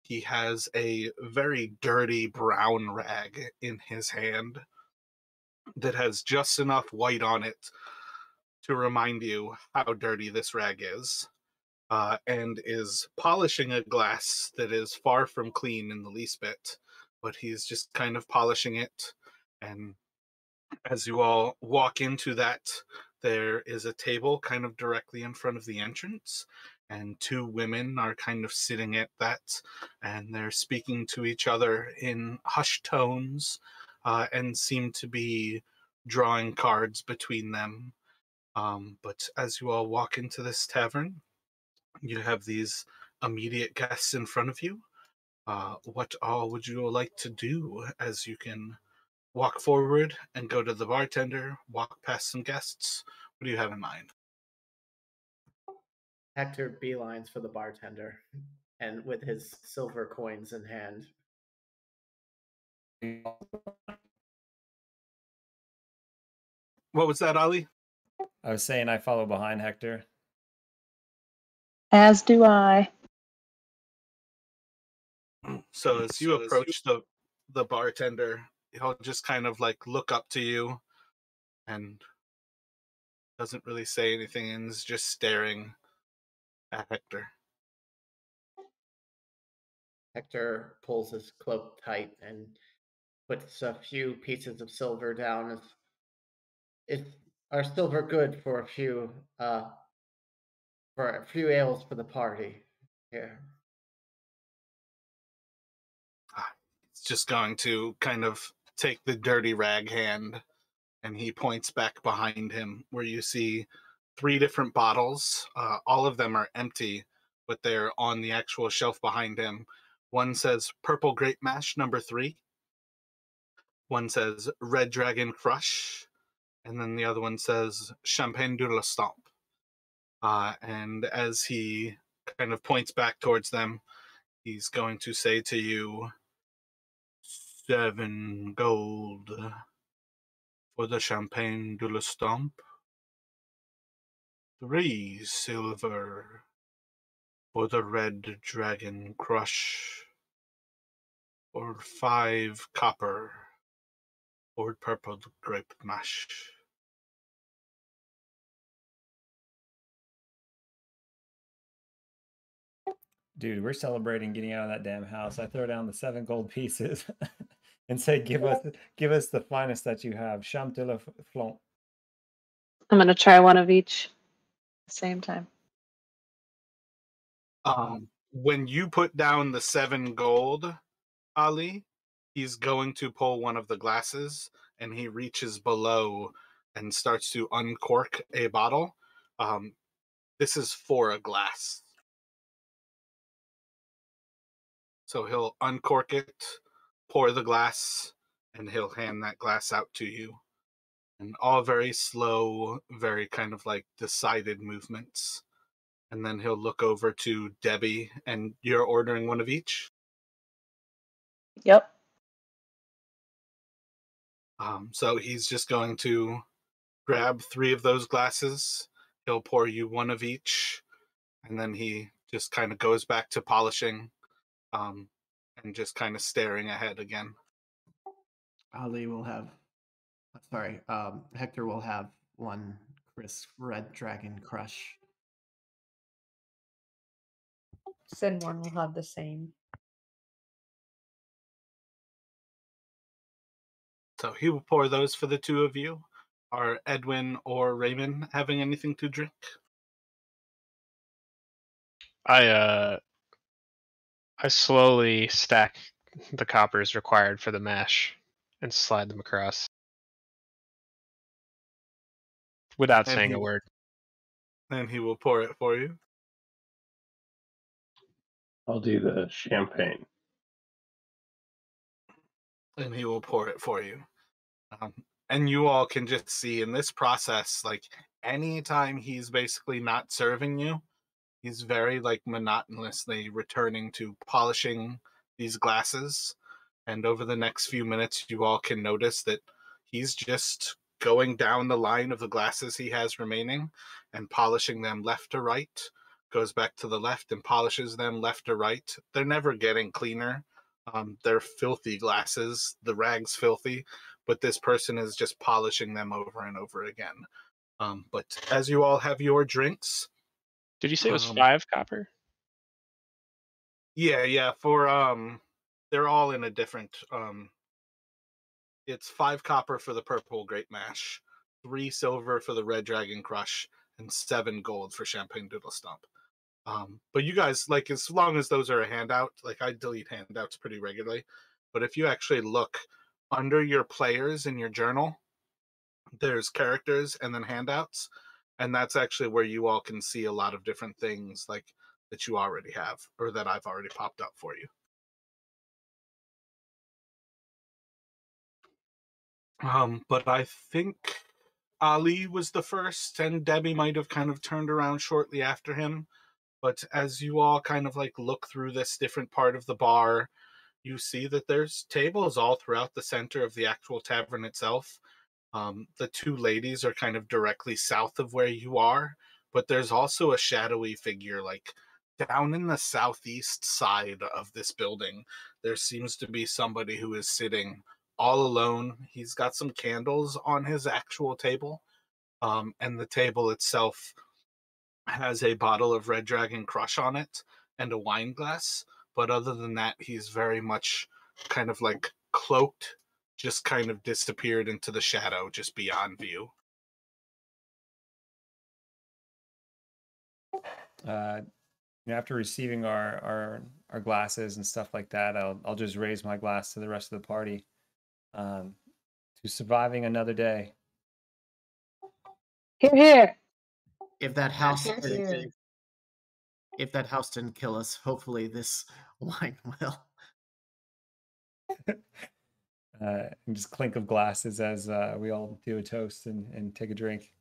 He has a very dirty brown rag in his hand that has just enough white on it to remind you how dirty this rag is, and is polishing a glass that is far from clean in the least bit, but he's just kind of polishing it. And as you all walk into that, there is a table kind of directly in front of the entrance, and two women are kind of sitting at that, and they're speaking to each other in hushed tones, and seem to be drawing cards between them. But as you all walk into this tavern, you have these immediate guests in front of you. What all would you like to do as you can walk forward and go to the bartender, walk past some guests? What do you have in mind?
Hector beelines for the bartender, and with his silver coins in hand.
What was that, Ali?
I was saying I follow behind Hector.
As do I.
So as you approach the bartender, he'll just kind of like look up to you and doesn't really say anything and is just staring at Hector.
Hector pulls his cloak tight and puts a few pieces of silver down. Is our silver good for a few ales for the party here?
It's just going to kind of take the dirty rag hand, and he points back behind him where you see three different bottles. All of them are empty, but they're on the actual shelf behind him. One says Purple Grape Mash #3. One says Red Dragon Crush. And then the other one says Champagne de la Stomp. And as he kind of points back towards them, he's going to say to you, 7 gold for the Champagne de la Stomp. 3 silver or the Red Dragon Crush, or 5 copper, or purple grape mash.
Dude, we're celebrating getting out of that damn house. I throw down the 7 gold pieces and say, give us the finest that you have. Champ de la Flon.
I'm going to try one of each at the same time.
When you put down the 7 gold, Ali, he's going to pull one of the glasses, and he reaches below and starts to uncork a bottle. This is for a glass. So he'll uncork it, pour the glass, and he'll hand that glass out to you. And all very slow, very kind of like decided movements. And then he'll look over to Debbie, and you're ordering one of each?
Yep.
So he's just going to grab 3 of those glasses. He'll pour you one of each, and then he just kind of goes back to polishing, and just kind of staring ahead again.
Ali will have, Hector will have one crisp Red Dragon Crush.
Sinmorn will have the same.
So he will pour those for the 2 of you. Are Edwin or Raymond having anything to drink?
I slowly stack the coppers required for the mash and slide them across without saying a word.
And he will pour it for you.
I'll do the champagne.
And he will pour it for you. And you all can just see in this process, like anytime he's basically not serving you, he's very like monotonously returning to polishing these glasses. And over the next few minutes, you all can notice that he's just going down the line of the glasses he has remaining and polishing them left to right, goes back to the left and polishes them left to right. They're never getting cleaner. They're filthy glasses, the rag's filthy, but this person is just polishing them over and over again. But as you all have your drinks.
Did you say it was 5 copper?
Yeah, for they're all in a different it's 5 copper for the purple grape mash, 3 silver for the Red Dragon Crush, and 7 gold for Champagne Doodle Stump. But you guys, like, as long as those are a handout, like, I delete handouts pretty regularly. But if you actually look under your players in your journal, there's characters and then handouts. And that's actually where you all can see a lot of different things, like, that you already have, or that I've already popped up for you. But I think Ali was the first, and Debbie might have kind of turned around shortly after him. But as you all kind of like look through this different part of the bar, you see that there's tables all throughout the center of the actual tavern itself. The 2 ladies are kind of directly south of where you are, but there's also a shadowy figure like down in the southeast side of this building. There seems to be somebody who is sitting all alone. He's got some candles on his actual table, and the table itself has a bottle of Red Dragon Crush on it and a wine glass. But other than that, he's very much kind of like cloaked, just kind of disappeared into the shadow, just beyond view.
After receiving our glasses and stuff like that, I'll just raise my glass to the rest of the party, to surviving another day.
Here, here.
If that house,
Here.
if that house didn't kill us, hopefully this wine will.
And just clink of glasses as we all do a toast and take a drink.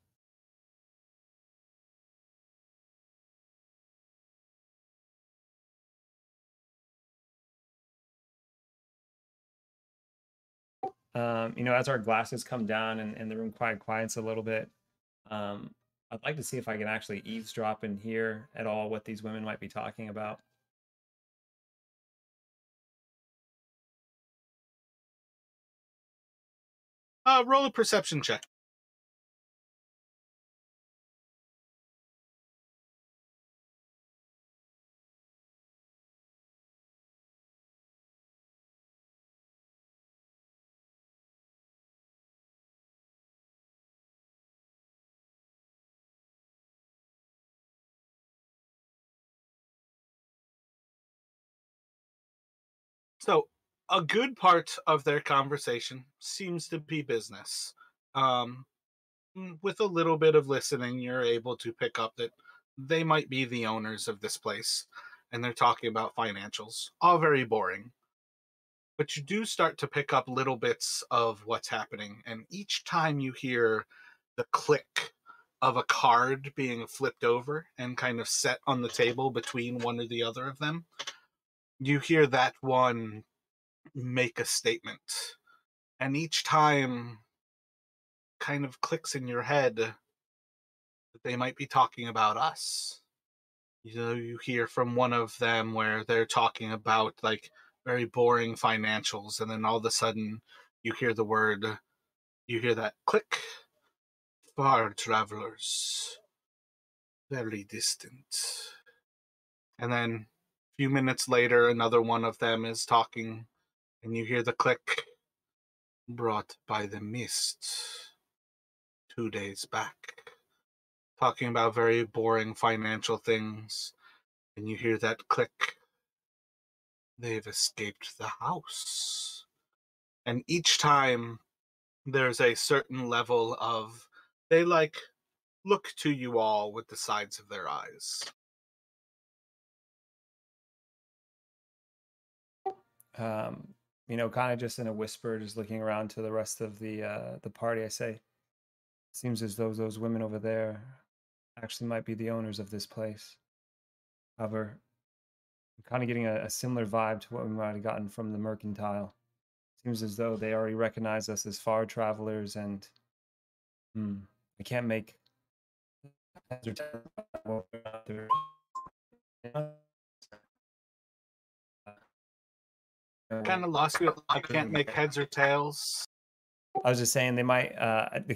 As our glasses come down and the room quiets a little bit, I'd like to see if I can actually eavesdrop and hear at all what these women might be talking about.
Roll a perception check. So, a good part of their conversation seems to be business. With a little bit of listening, you're able to pick up that they might be the owners of this place, and they're talking about financials. All very boring. But you do start to pick up little bits of what's happening, and each time you hear the click of a card being flipped over and kind of set on the table between one or the other of them, you hear that one make a statement. And each time kind of clicks in your head that they might be talking about us. You know, you hear from one of them where they're talking about like very boring financials, and then all of a sudden you hear that click. Far travelers, very distant. And then a few minutes later, another one of them is talking, and you hear the click. Brought by the mist 2 days back. Talking about very boring financial things, and you hear that click. They've escaped the house. And each time there's a certain level of, they like look to you all with the sides of their eyes.
Kind of just in a whisper, just looking around to the rest of the party, I say, seems as though those women over there actually might be the owners of this place. However, I'm kind of getting a similar vibe to what we might have gotten from the mercantile. Seems as though they already recognize us as far travelers, and I can't make heads or tails about whether or not they're-
Kind of lost you. I can't make heads or tails.
I was just saying they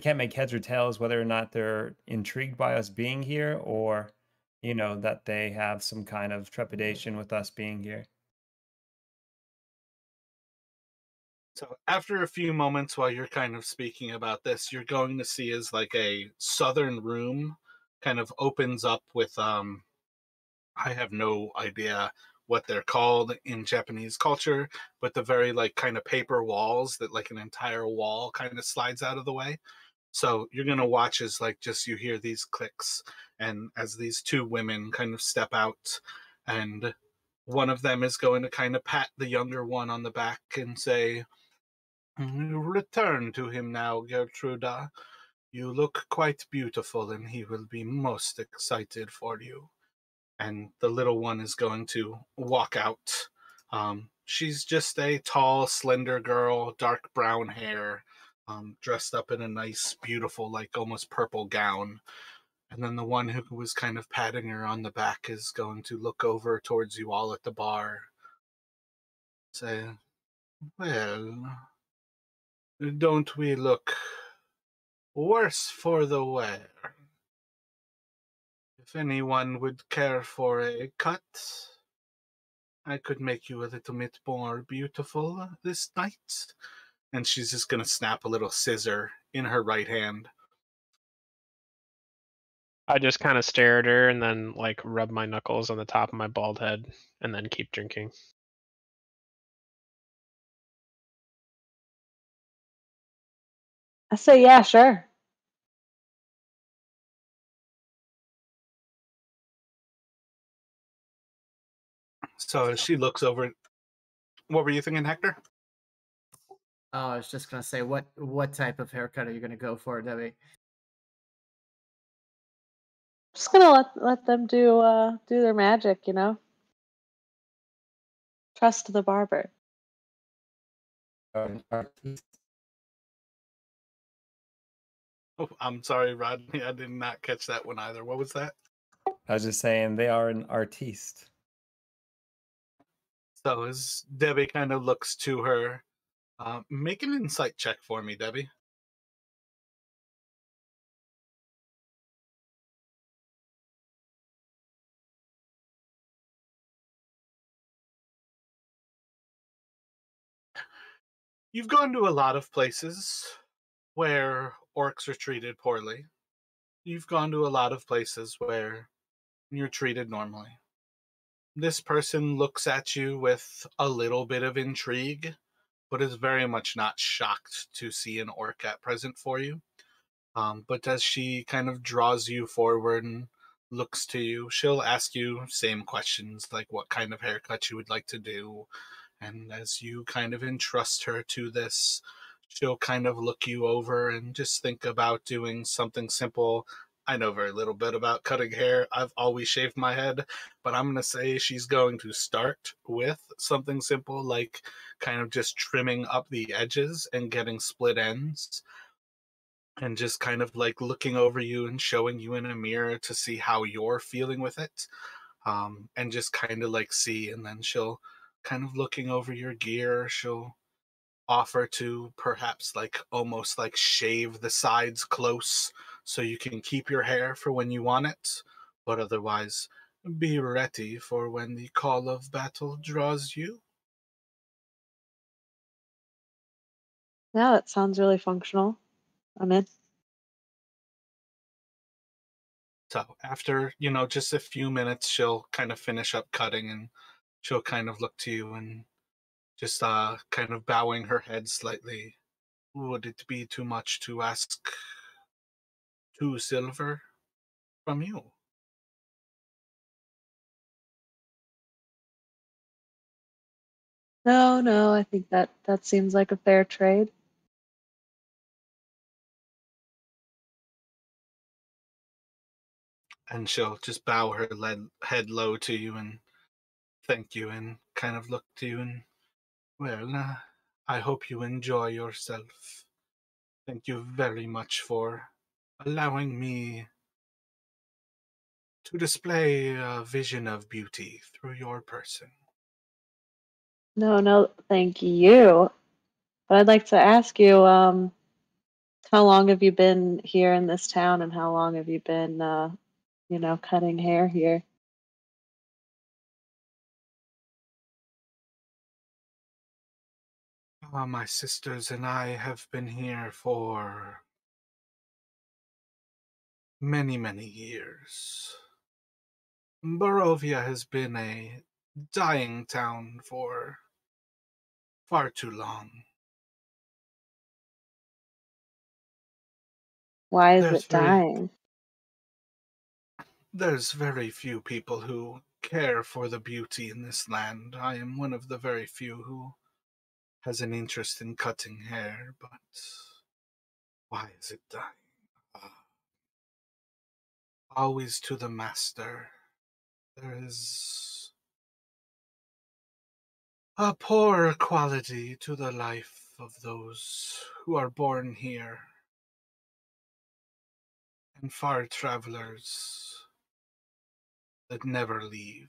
can't make heads or tails whether or not they're intrigued by us being here, or that they have some kind of trepidation with us being here.
So after a few moments while you're kind of speaking about this, you're going to see is like a southern room kind of opens up with I have no idea what they're called in Japanese culture, but the very like kind of paper walls that like an entire wall kind of slides out of the way. So you're gonna watch as like just you hear these clicks, and as these two women kind of step out, and one of them is going to kind of pat the younger one on the back and say, "Return to him now, Gertruda. You look quite beautiful, and he will be most excited for you." And the little one is going to walk out. She's just a tall, slender girl, dark brown hair, dressed up in a nice, beautiful, like almost purple gown. And then the one who was kind of patting her on the back is going to look over towards you all at the bar. Say, "Well, don't we look worse for the wear? If anyone would care for a cut, I could make you a little bit more beautiful this night." And she's just going to snap a little scissor in her right hand.
I just kind of stare at her and then like rub my knuckles on the top of my bald head and then keep drinking.
I say, yeah, sure.
So she looks over. What were you thinking, Hector?
Oh, I was just gonna say, what type of haircut are you gonna go for, Debbie?
Just gonna let them do their magic, Trust the barber.
Oh, I'm sorry, Rodney. I did not catch that one either. What was that?
I was just saying they are an artiste.
So as Debbie kind of looks to her, make an insight check for me, Debbie. You've gone to a lot of places where orcs are treated poorly. You've gone to a lot of places where you're treated normally. This person looks at you with a little bit of intrigue, but is very much not shocked to see an orc at present for you. But as she kind of draws you forward and looks to you, she'll ask you same questions like what kind of haircut you would like to do. And as you kind of entrust her to this, she'll kind of look you over and just think about doing something simple. I know very little bit about cutting hair. I've always shaved my head, but I'm going to say she's going to start with something simple like kind of just trimming up the edges and getting split ends and just kind of like looking over you and showing you in a mirror to see how you're feeling with it. And just kind of like see, and then she'll kind of looking over your gear, she'll offer to perhaps like almost like shave the sides close so you can keep your hair for when you want it, but otherwise be ready for when the call of battle draws you.
Yeah, that sounds really functional. I'm in.
So after, just a few minutes, she'll kind of finish up cutting and she'll kind of look to you and just kind of bowing her head slightly. Would it be too much to ask 2 silver from you?
No, I think that seems like a fair trade.
And she'll just bow her head low to you and thank you and kind of look to you and, well, I hope you enjoy yourself. Thank you very much for allowing me to display a vision of beauty through your person.
No, thank you. But I'd like to ask you, how long have you been here in this town, and how long have you been, cutting hair here?
My sisters and I have been here for many, many years. Barovia has been a dying town for far too long.
Why is
There's
it
very
dying?
there's very few people who care for the beauty in this land. I am one of the very few who has an interest in cutting hair, but why is it dying? Ah, always to the master. There is a poor quality to the life of those who are born here, and far travelers that never leave.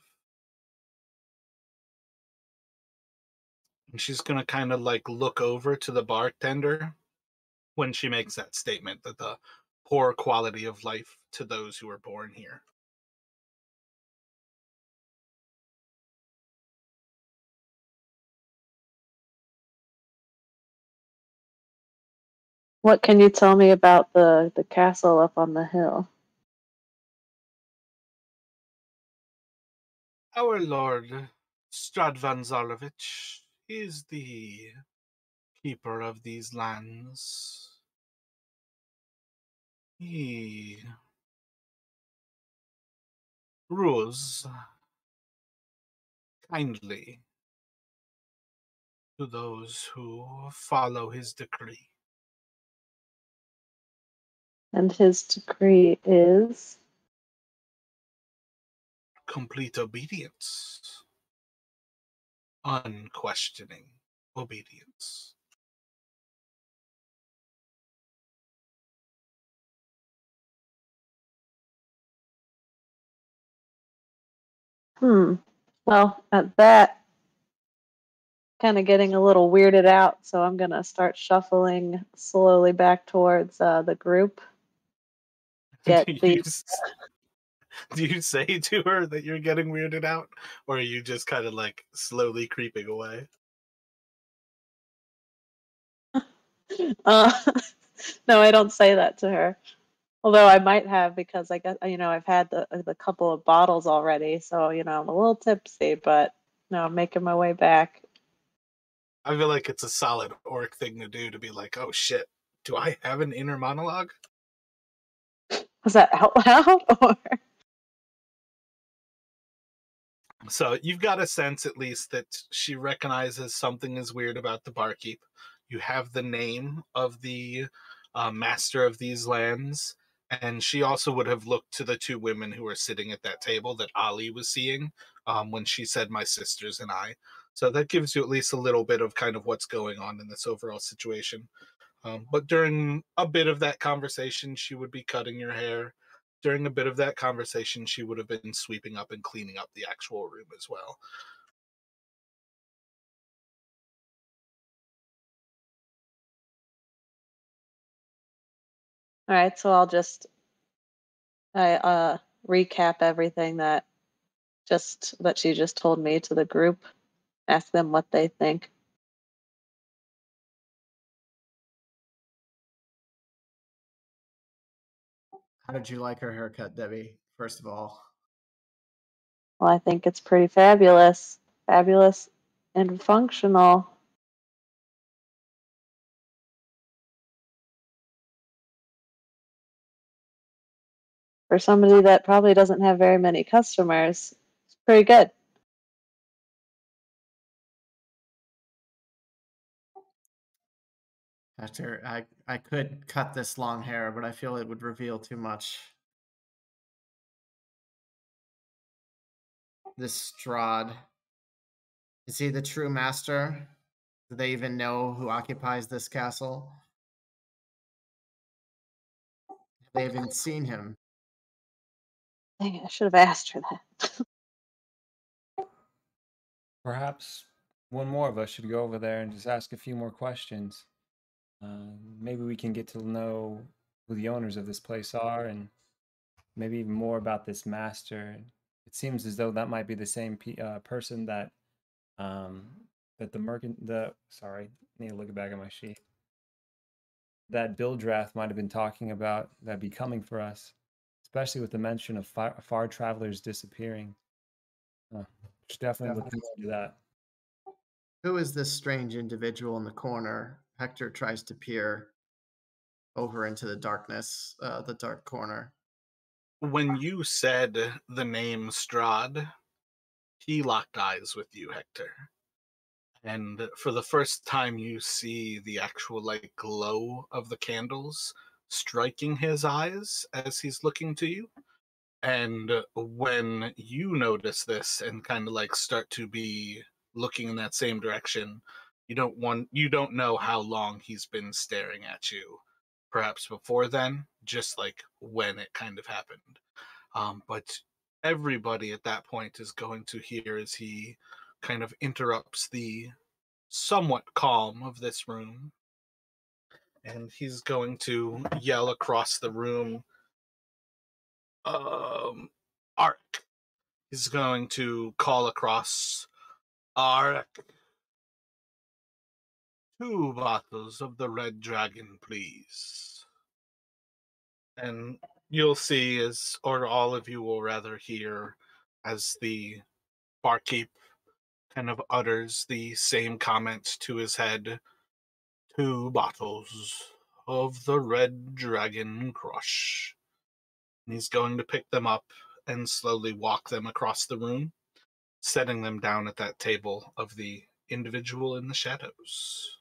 And she's gonna kind of like look over to the bartender when she makes that statement that the poor quality of life to those who are born here.
What can you tell me about the castle up on the hill?
Our Lord Stradvan Zarovich is the keeper of these lands. He rules kindly to those who follow his decree.
And his decree is?
Complete obedience. Unquestioning obedience.
Well, at that, kind of getting a little weirded out, so I'm gonna start shuffling slowly back towards the group. Get
do
the
do you say to her that you're getting weirded out, or are you just kind of like slowly creeping away?
uh, no, I don't say that to her. Although I might have because I guess I've had the couple of bottles already, so I'm a little tipsy, but no, I'm making my way back.
I feel like it's a solid orc thing to do, to be like, oh shit, do I have an inner monologue?
Was that out loud or?
So you've got a sense, at least, that she recognizes something is weird about the barkeep. You have the name of the master of these lands, and she also would have looked to the two women who were sitting at that table that Ali was seeing when she said, "My sisters and I." So that gives you at least a little bit of kind of what's going on in this overall situation. But during a bit of that conversation, she would be cutting your hair. During a bit of that conversation, she would have been sweeping up and cleaning up the actual room as well.
All right, so I'll just recap everything that she just told me to the group. Ask them what they think.
How did you like her haircut, Debbie? First of all,
Well, I think it's pretty fabulous, fabulous and functional. For somebody that probably doesn't have very many customers, it's pretty good.
Hector, I could cut this long hair, but I feel it would reveal too much. This Strahd, is he the true master? Do they even know who occupies this castle? Have they even seen him?
Dang it, I should have asked her that.
Perhaps one more of us should go over there and just ask a few more questions. Maybe we can get to know who the owners of this place are, and maybe even more about this master. It seems as though that might be the same person that that the merchant sorry, I need to look back at my sheet. That Bill Draft might have been talking about that'd be coming for us, especially with the mention of far travelers disappearing. Should definitely look into that.
Who is this strange individual in the corner? Hector tries to peer over into the darkness, the dark corner.
When you said the name Strahd, he locked eyes with you, Hector. And for the first time, you see the actual like glow of the candles striking his eyes as he's looking to you. And when you notice this and kind of like start to be looking in that same direction, you don't know how long he's been staring at you. Perhaps before then, just like when it kind of happened. But everybody at that point is going to hear as he kind of interrupts the somewhat calm of this room. And he's going to yell across the room, Ark. He's going to call across, Ark. 2 bottles of the Red Dragon, please. And you'll see or all of you will rather hear, as the barkeep kind of utters the same comment to his head, 2 bottles of the Red Dragon Crush. And he's going to pick them up and slowly walk them across the room, setting them down at that table of the individual in the shadows.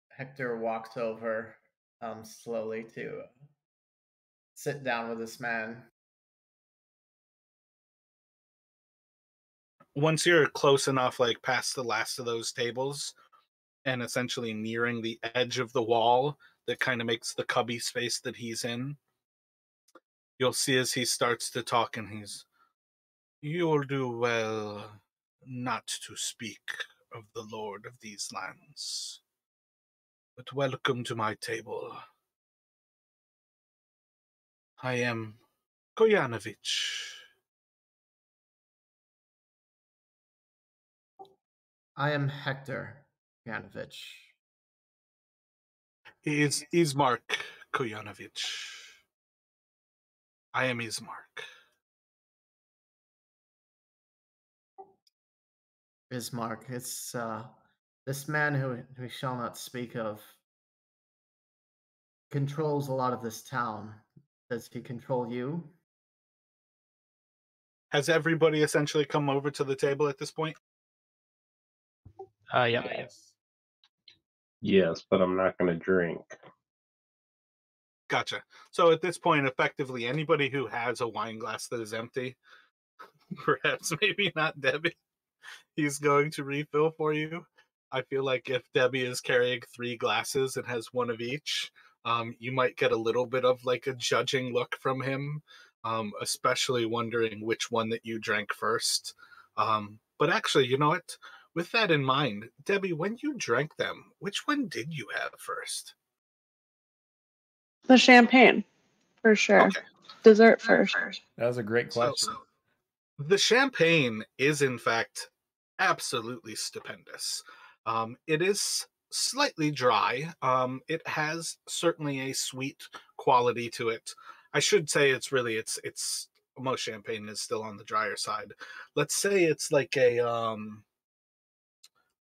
Hector walks over slowly to sit down with this man.
Once you're close enough, like past the last of those tables, and essentially nearing the edge of the wall, that kind of makes the cubby space that he's in. You'll see as he starts to talk, and you'll do well not to speak of the Lord of these lands. But welcome to my table. I am Koyanovich.
I am Hector Yanovich.
He is Ismark Koyanovich. I am Ismark.
Bismarck, it's this man who we shall not speak of controls a lot of this town. Does he control you?
Has everybody essentially come over to the table at this point?
Yeah.
Yes.
Yes, but I'm not going to drink.
Gotcha. So at this point, effectively, anybody who has a wine glass that is empty, perhaps maybe not Debbie, he's going to refill for you. I feel like if Debbie is carrying 3 glasses and has one of each, you might get a little bit of like a judging look from him, especially wondering which one that you drank first. But actually, you know what? With that in mind, Debbie, when you drank them, which one did you have first?
The champagne, for sure.
Okay.
Dessert first.
That was a great
So,
question.
the champagne is, in fact, absolutely stupendous. It is slightly dry. It has certainly a sweet quality to it. I should say it's most champagne is still on the drier side. Let's say it's like a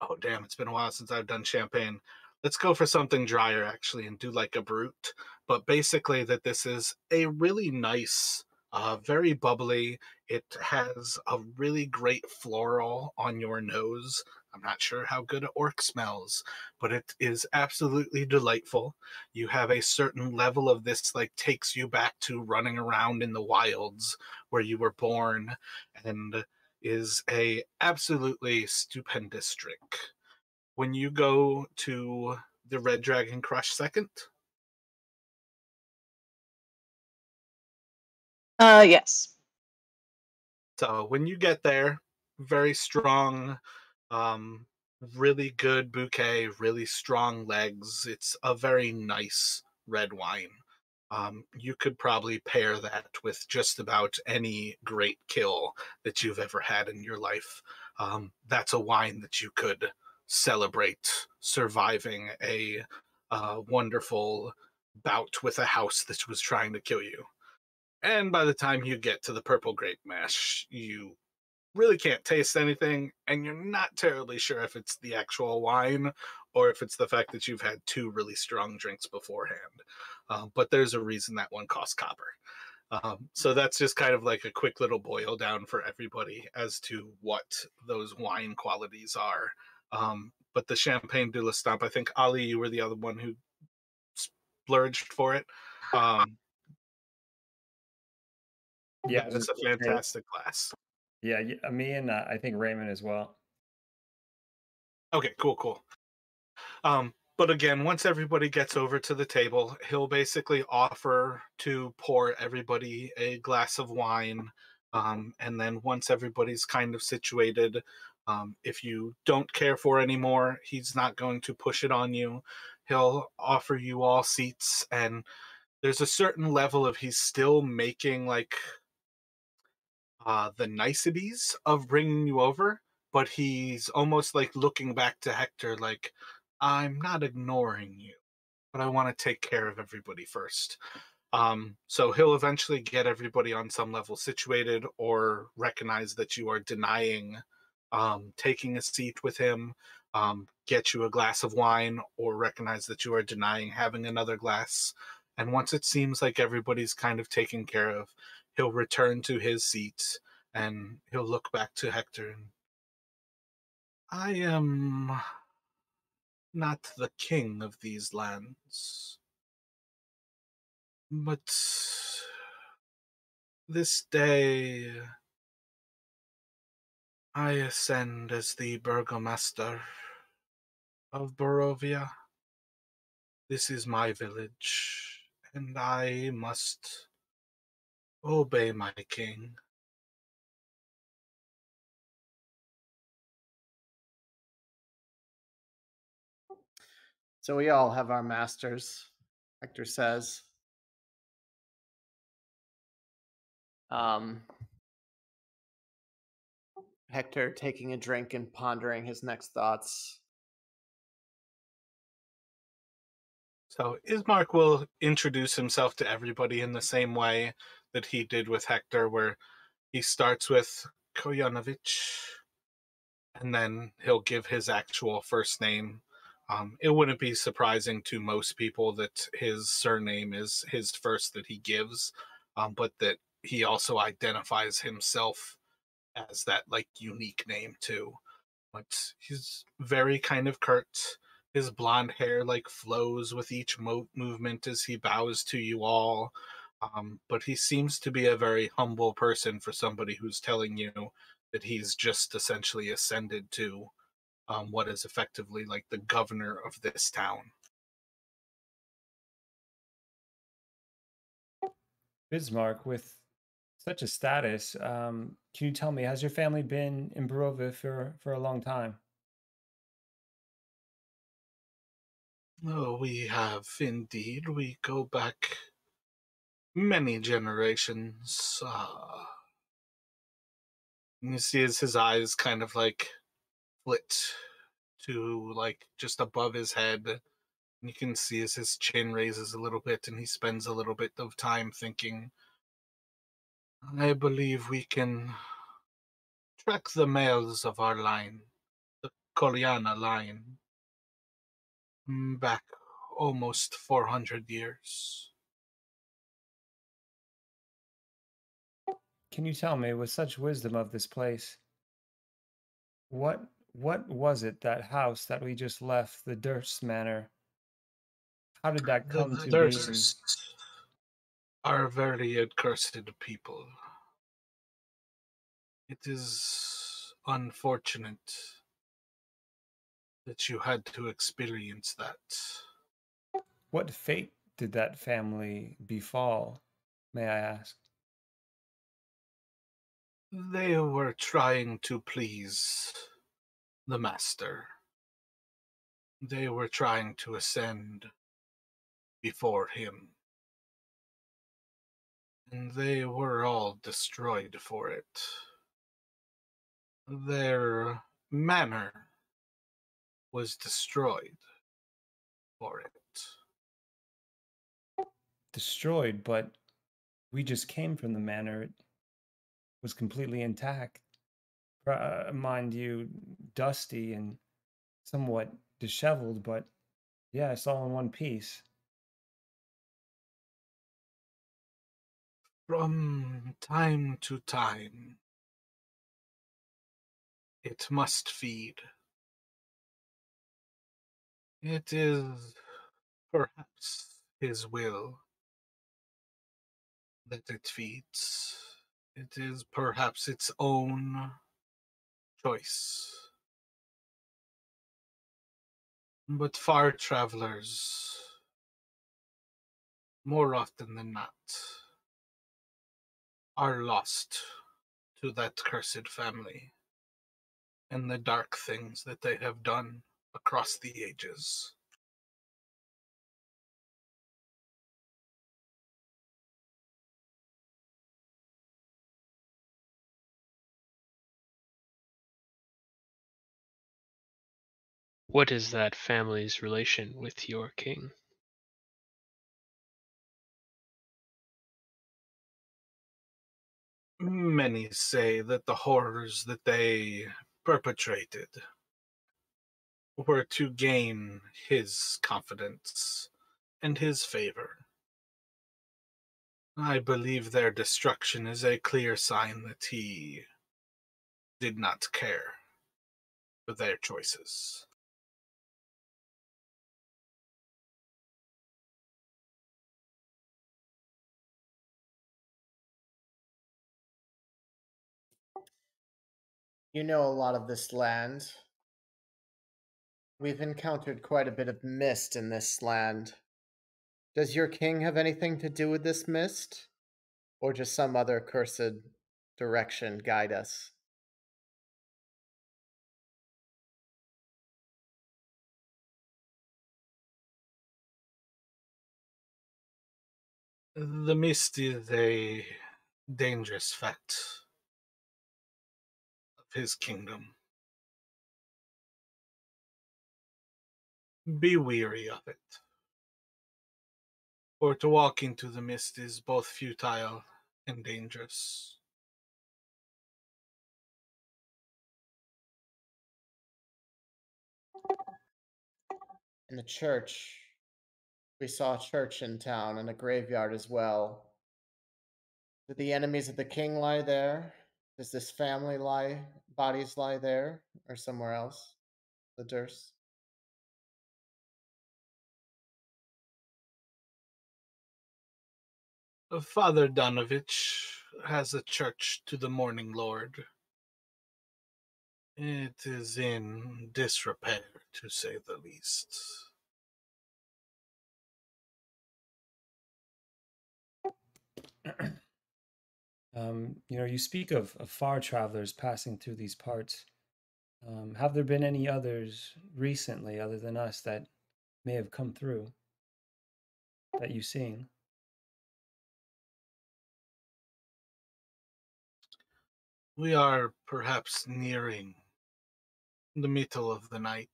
oh damn, it's been a while since I've done champagne. Let's go for something drier actually and do like a brut. But basically that this is a really nice, very bubbly. It has a really great floral on your nose. I'm not sure how good an orc smells, but it is absolutely delightful. You have a certain level of this like takes you back to running around in the wilds where you were born, and is a absolutely stupendous drink. When you go to the Red Dragon Crush second,
Yes.
so when you get there, very strong, um, really good bouquet, really strong legs. It's a very nice red wine. You could probably pair that with just about any great kill that you've ever had in your life. That's a wine that you could celebrate surviving a wonderful bout with a house that was trying to kill you. And by the time you get to the purple grape mash, you really can't taste anything, and you're not terribly sure if it's the actual wine or if it's the fact that you've had 2 really strong drinks beforehand. But there's a reason that one costs copper. So that's just kind of like a quick little boil down for everybody as to what those wine qualities are. But the Champagne de la Stamp, I think, Ali, you were the other one who splurged for it.
Yeah,
That's a fantastic glass.
Yeah, me and I think Raymond as well.
Okay, cool. But again, once everybody gets over to the table, he'll basically offer to pour everybody a glass of wine. And then once everybody's kind of situated, if you don't care for anymore, he's not going to push it on you. He'll offer you all seats, and there's a certain level of he's still making like the niceties of bringing you over, but he's almost like looking back to Hector like, I'm not ignoring you, but I want to take care of everybody first. So he'll eventually get everybody on some level situated or recognize that you are denying taking a seat with him, get you a glass of wine, or recognize that you are denying having another glass. And once it seems like everybody's kind of taken care of, he'll return to his seat and he'll look back to Hector and, I am not the king of these lands, but this day I ascend as the burgomaster of Barovia. This is my village, and I must obey my king.
So we all have our masters, Hector says. Hector taking a drink and pondering his next thoughts.
So Ismark will introduce himself to everybody in the same way that he did with Hector, where he starts with Koyanovich, and then he'll give his actual first name. It wouldn't be surprising to most people that his surname is his first that he gives, but that he also identifies himself as that like unique name too. But he's very kind of curt. His blonde hair like flows with each movement as he bows to you all. But he seems to be a very humble person for somebody who's telling you that he's just essentially ascended to what is effectively like the governor of this town.
Bismarck, with such a status, can you tell me, has your family been in Barova for a long time?
Oh, we have indeed. We go back many generations. And you see as his eyes kind of like flit to like just above his head. And you can see as his chin raises a little bit and he spends a little bit of time thinking. I believe we can track the males of our line, the Kolyana line, back almost 400 years.
Can you tell me, with such wisdom of this place, what was it, that house that we just left, the Durst Manor? How did that come
The
to be?
Dursts are very accursed people. It is unfortunate that you had to experience that.
What fate did that family befall, may I ask?
They were trying to please the master. They were trying to ascend before him. And they were all destroyed for it. Their manor was destroyed for it.
Destroyed, but we just came from the manor. It was completely intact. Mind you, dusty and somewhat disheveled, but yeah, it's all in one piece.
From time to time, it must feed. It is perhaps his will that it feeds. It is perhaps its own choice. But far travelers, more often than not, are lost to that cursed family and the dark things that they have done across the ages.
What is that family's relation with your king?
Many say that the horrors that they perpetrated were to gain his confidence and his favor. I believe their destruction is a clear sign that he did not care for their choices.
You know a lot of this land. We've encountered quite a bit of mist in this land. Does your king have anything to do with this mist? Or just some other cursed direction guide us?
The mist is a dangerous fact of his kingdom. Be weary of it. For to walk into the mist is both futile and dangerous.
In the church, we saw a church in town and a graveyard as well. Do the enemies of the king lie there? Does this family bodies lie there or somewhere else? The Durst?
Father Donovich has a church to the Morning Lord. It is in disrepair, to say the least.
You speak of far travelers passing through these parts. Have there been any others recently, other than us, that may have come through that you've seen?
We are perhaps nearing the middle of the night.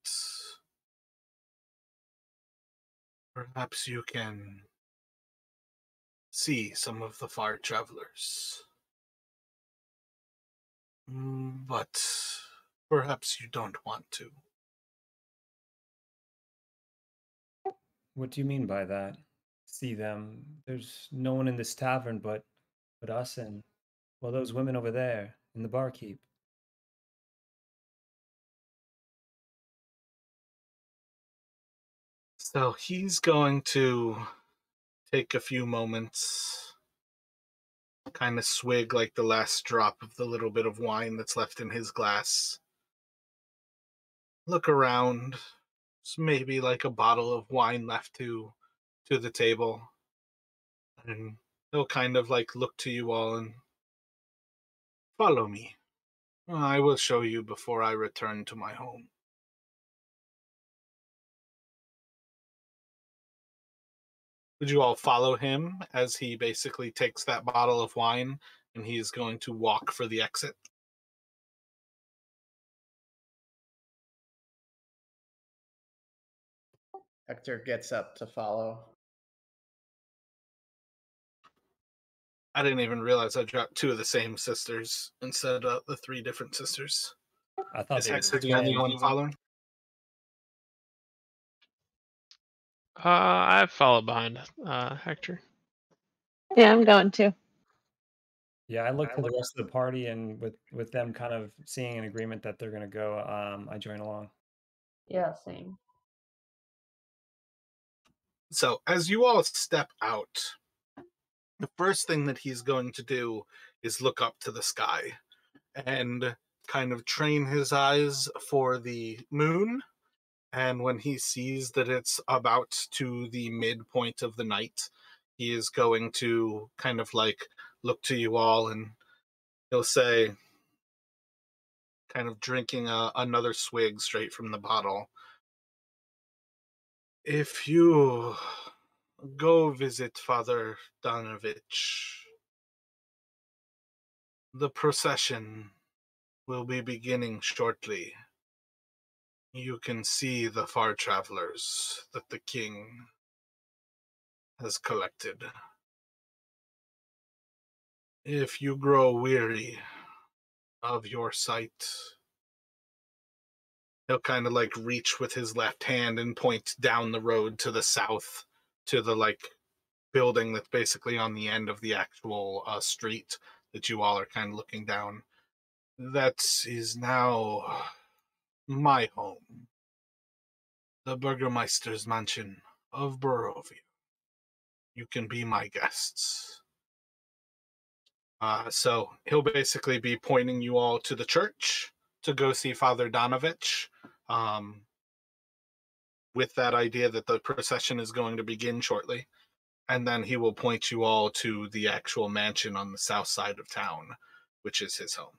Perhaps you can see some of the far travelers. But perhaps you don't want to.
What do you mean by that? See them? There's no one in this tavern but us and, well, those women over there in the barkeep.
So he's going to take a few moments, kind of swig like the last drop of the little bit of wine that's left in his glass. Look around. There's maybe like a bottle of wine left to the table. And he'll kind of like look to you all and follow me. I will show you before I return to my home. Would you all follow him as he basically takes that bottle of wine and he is going to walk for the exit?
Hector gets up to follow.
I didn't even realize I dropped two of the same sisters instead of the three different sisters.
I thought
Is
they were
Hector the only one following?
I follow behind Hector.
Yeah, I'm going to.
Yeah, I look to the rest of the party, and with them kind of seeing an agreement that they're gonna go, I join along.
Yeah, same.
So as you all step out, the first thing that he's going to do is look up to the sky and kind of train his eyes for the moon. And when he sees that it's about to the midpoint of the night, he is going to kind of like look to you all and he'll say, kind of drinking another swig straight from the bottle, if you go visit Father Donovich, the procession will be beginning shortly. You can see the far travelers that the king has collected. If you grow weary of your sight, he'll kind of like reach with his left hand and point down the road to the south to the like building that's basically on the end of the actual street that you all are kind of looking down. That is now my home, the Burgermeister's mansion of Barovia. You can be my guests. So he'll basically be pointing you all to the church to go see Father Donovich. with that idea that the procession is going to begin shortly. And then he will point you all to the actual mansion on the south side of town, which is his home.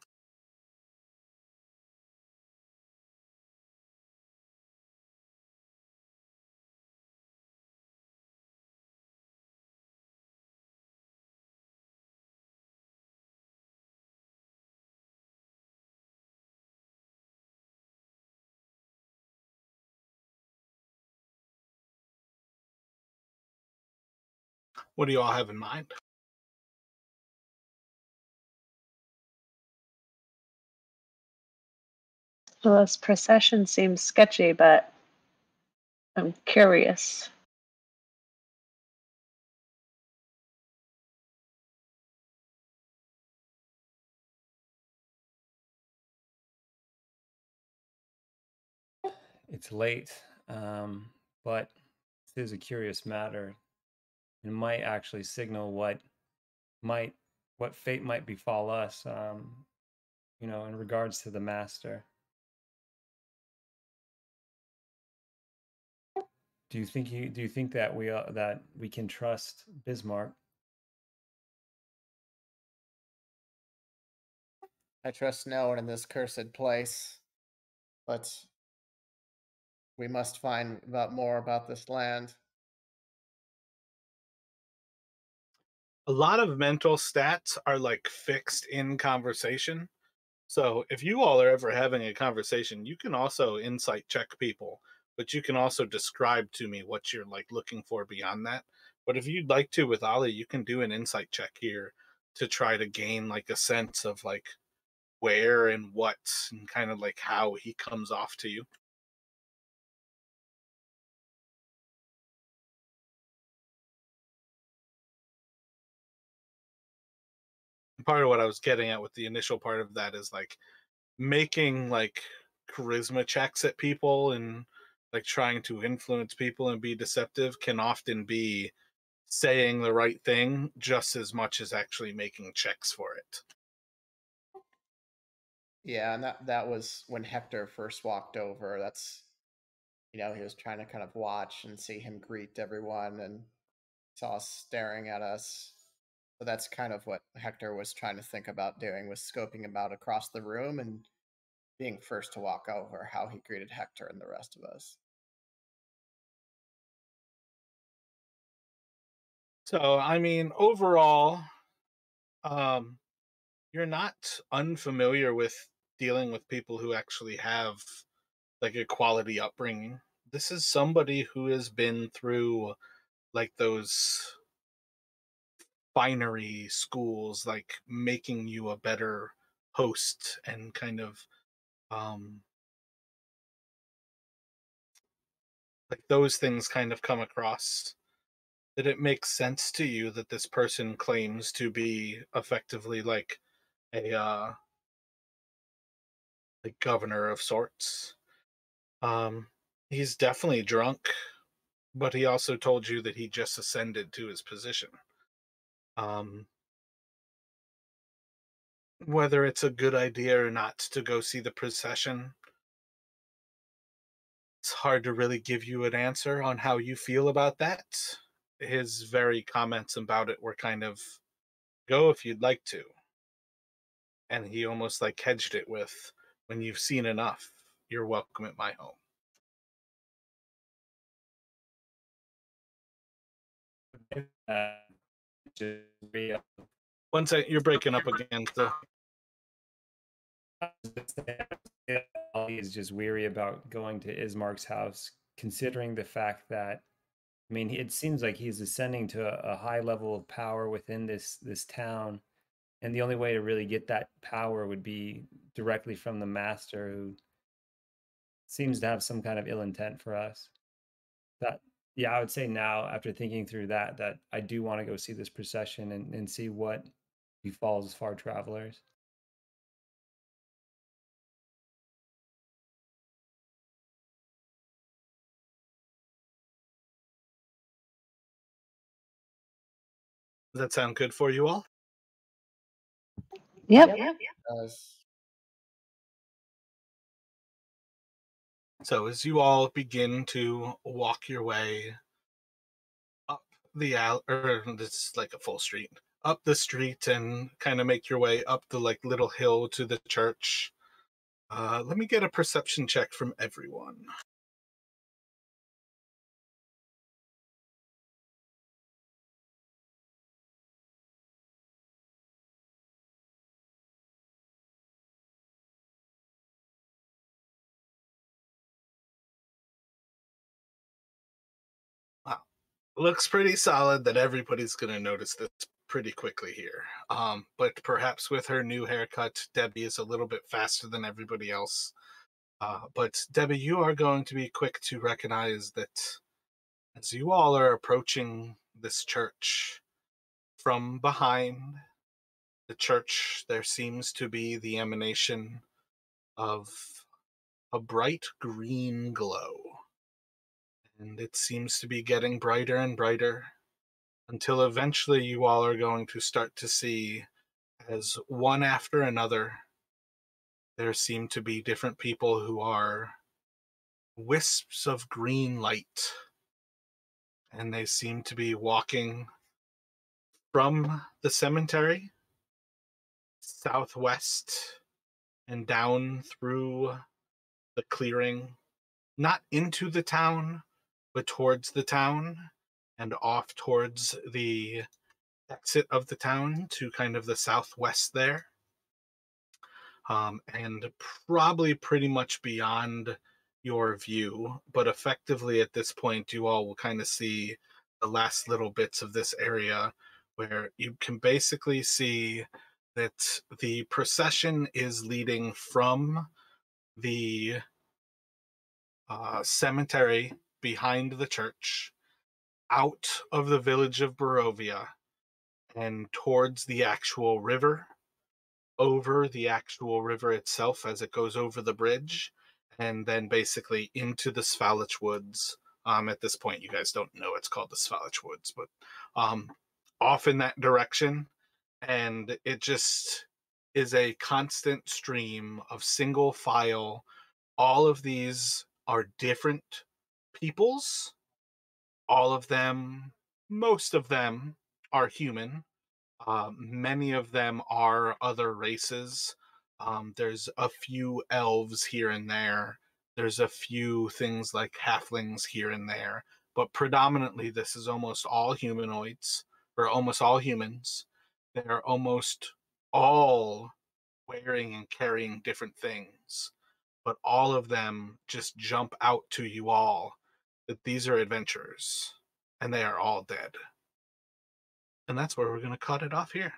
What do you all have in mind?
Well, this procession seems sketchy, but I'm curious.
It's late, but this is a curious matter. It might actually signal what fate might befall us, in regards to the master. Do you think that we can trust Bismarck?
I trust no one in this cursed place, but we must find out more about this land.
A lot of mental stats are like fixed in conversation. So if you all are ever having a conversation, you can also insight check people, but you can also describe to me what you're like looking for beyond that. But if you'd like to with Ollie, you can do an insight check here to try to gain like a sense of like where and what and kind of like how he comes off to you. Part of what I was getting at with the initial part of that is like making like charisma checks at people and like trying to influence people and be deceptive can often be saying the right thing just as much as actually making checks for it.
Yeah, and that was when Hector first walked over. That's he was trying to kind of watch and see him greet everyone and saw us staring at us. So that's kind of what Hector was trying to think about doing, was scoping him out across the room and being first to walk over, how he greeted Hector and the rest of us.
So, I mean, overall, you're not unfamiliar with dealing with people who actually have like a quality upbringing. This is somebody who has been through like those finery schools, like making you a better host and kind of um like those things kind of come across, that it makes sense to you that this person claims to be effectively like a like governor of sorts. Um, he's definitely drunk, but he also told you that he just ascended to his position. Um, whether it's a good idea or not to go see the procession, it's hard to really give you an answer on how you feel about that. His very comments about it were kind of go if you'd like to. And he almost like hedged it with, when you've seen enough, you're welcome at my home. One second, you're breaking up again. So
Ollie is just weary about going to Ismark's house, considering the fact that, I mean, it seems like he's ascending to a high level of power within this town, and the only way to really get that power would be directly from the master, who seems to have some kind of ill intent for us. That, yeah, I would say now, after thinking through that I do want to go see this procession and see what befalls far travelers.
does that sound good for you all?
Yep.
As
So as you all begin to walk your way up the alley, or this is like a full street, up the street and kind of make your way up the like little hill to the church. Let me get a perception check from everyone. Wow. Looks pretty solid that everybody's going to notice this pretty quickly here. But perhaps with her new haircut, Debbie is a little bit faster than everybody else. But Debbie, you are going to be quick to recognize that as you all are approaching this church, from behind the church, there seems to be the emanation of a bright green glow. And it seems to be getting brighter and brighter until eventually you all are going to start to see, as one after another, there seem to be different people who are wisps of green light. And they seem to be walking from the cemetery southwest and down through the clearing, not into the town, but towards the town and off towards the exit of the town to kind of the southwest there. And probably pretty much beyond your view, but effectively at this point, you all will kind of see the last little bits of this area where you can basically see that the procession is leading from the cemetery behind the church out of the village of Barovia and towards the actual river, over the actual river itself as it goes over the bridge, and then basically into the Svalich Woods. At this point, you guys don't know it's called the Svalich Woods, but off in that direction. And it just is a constant stream of single file. All of these are different peoples. All of them, most of them, are human. Many of them are other races. There's a few elves here and there. There's a few things like halflings here and there. But predominantly, this is almost all humanoids, or almost all humans. They're almost all wearing and carrying different things. But all of them just jump out to you all that these are adventurers, and they are all dead. And that's where we're going to cut it off here.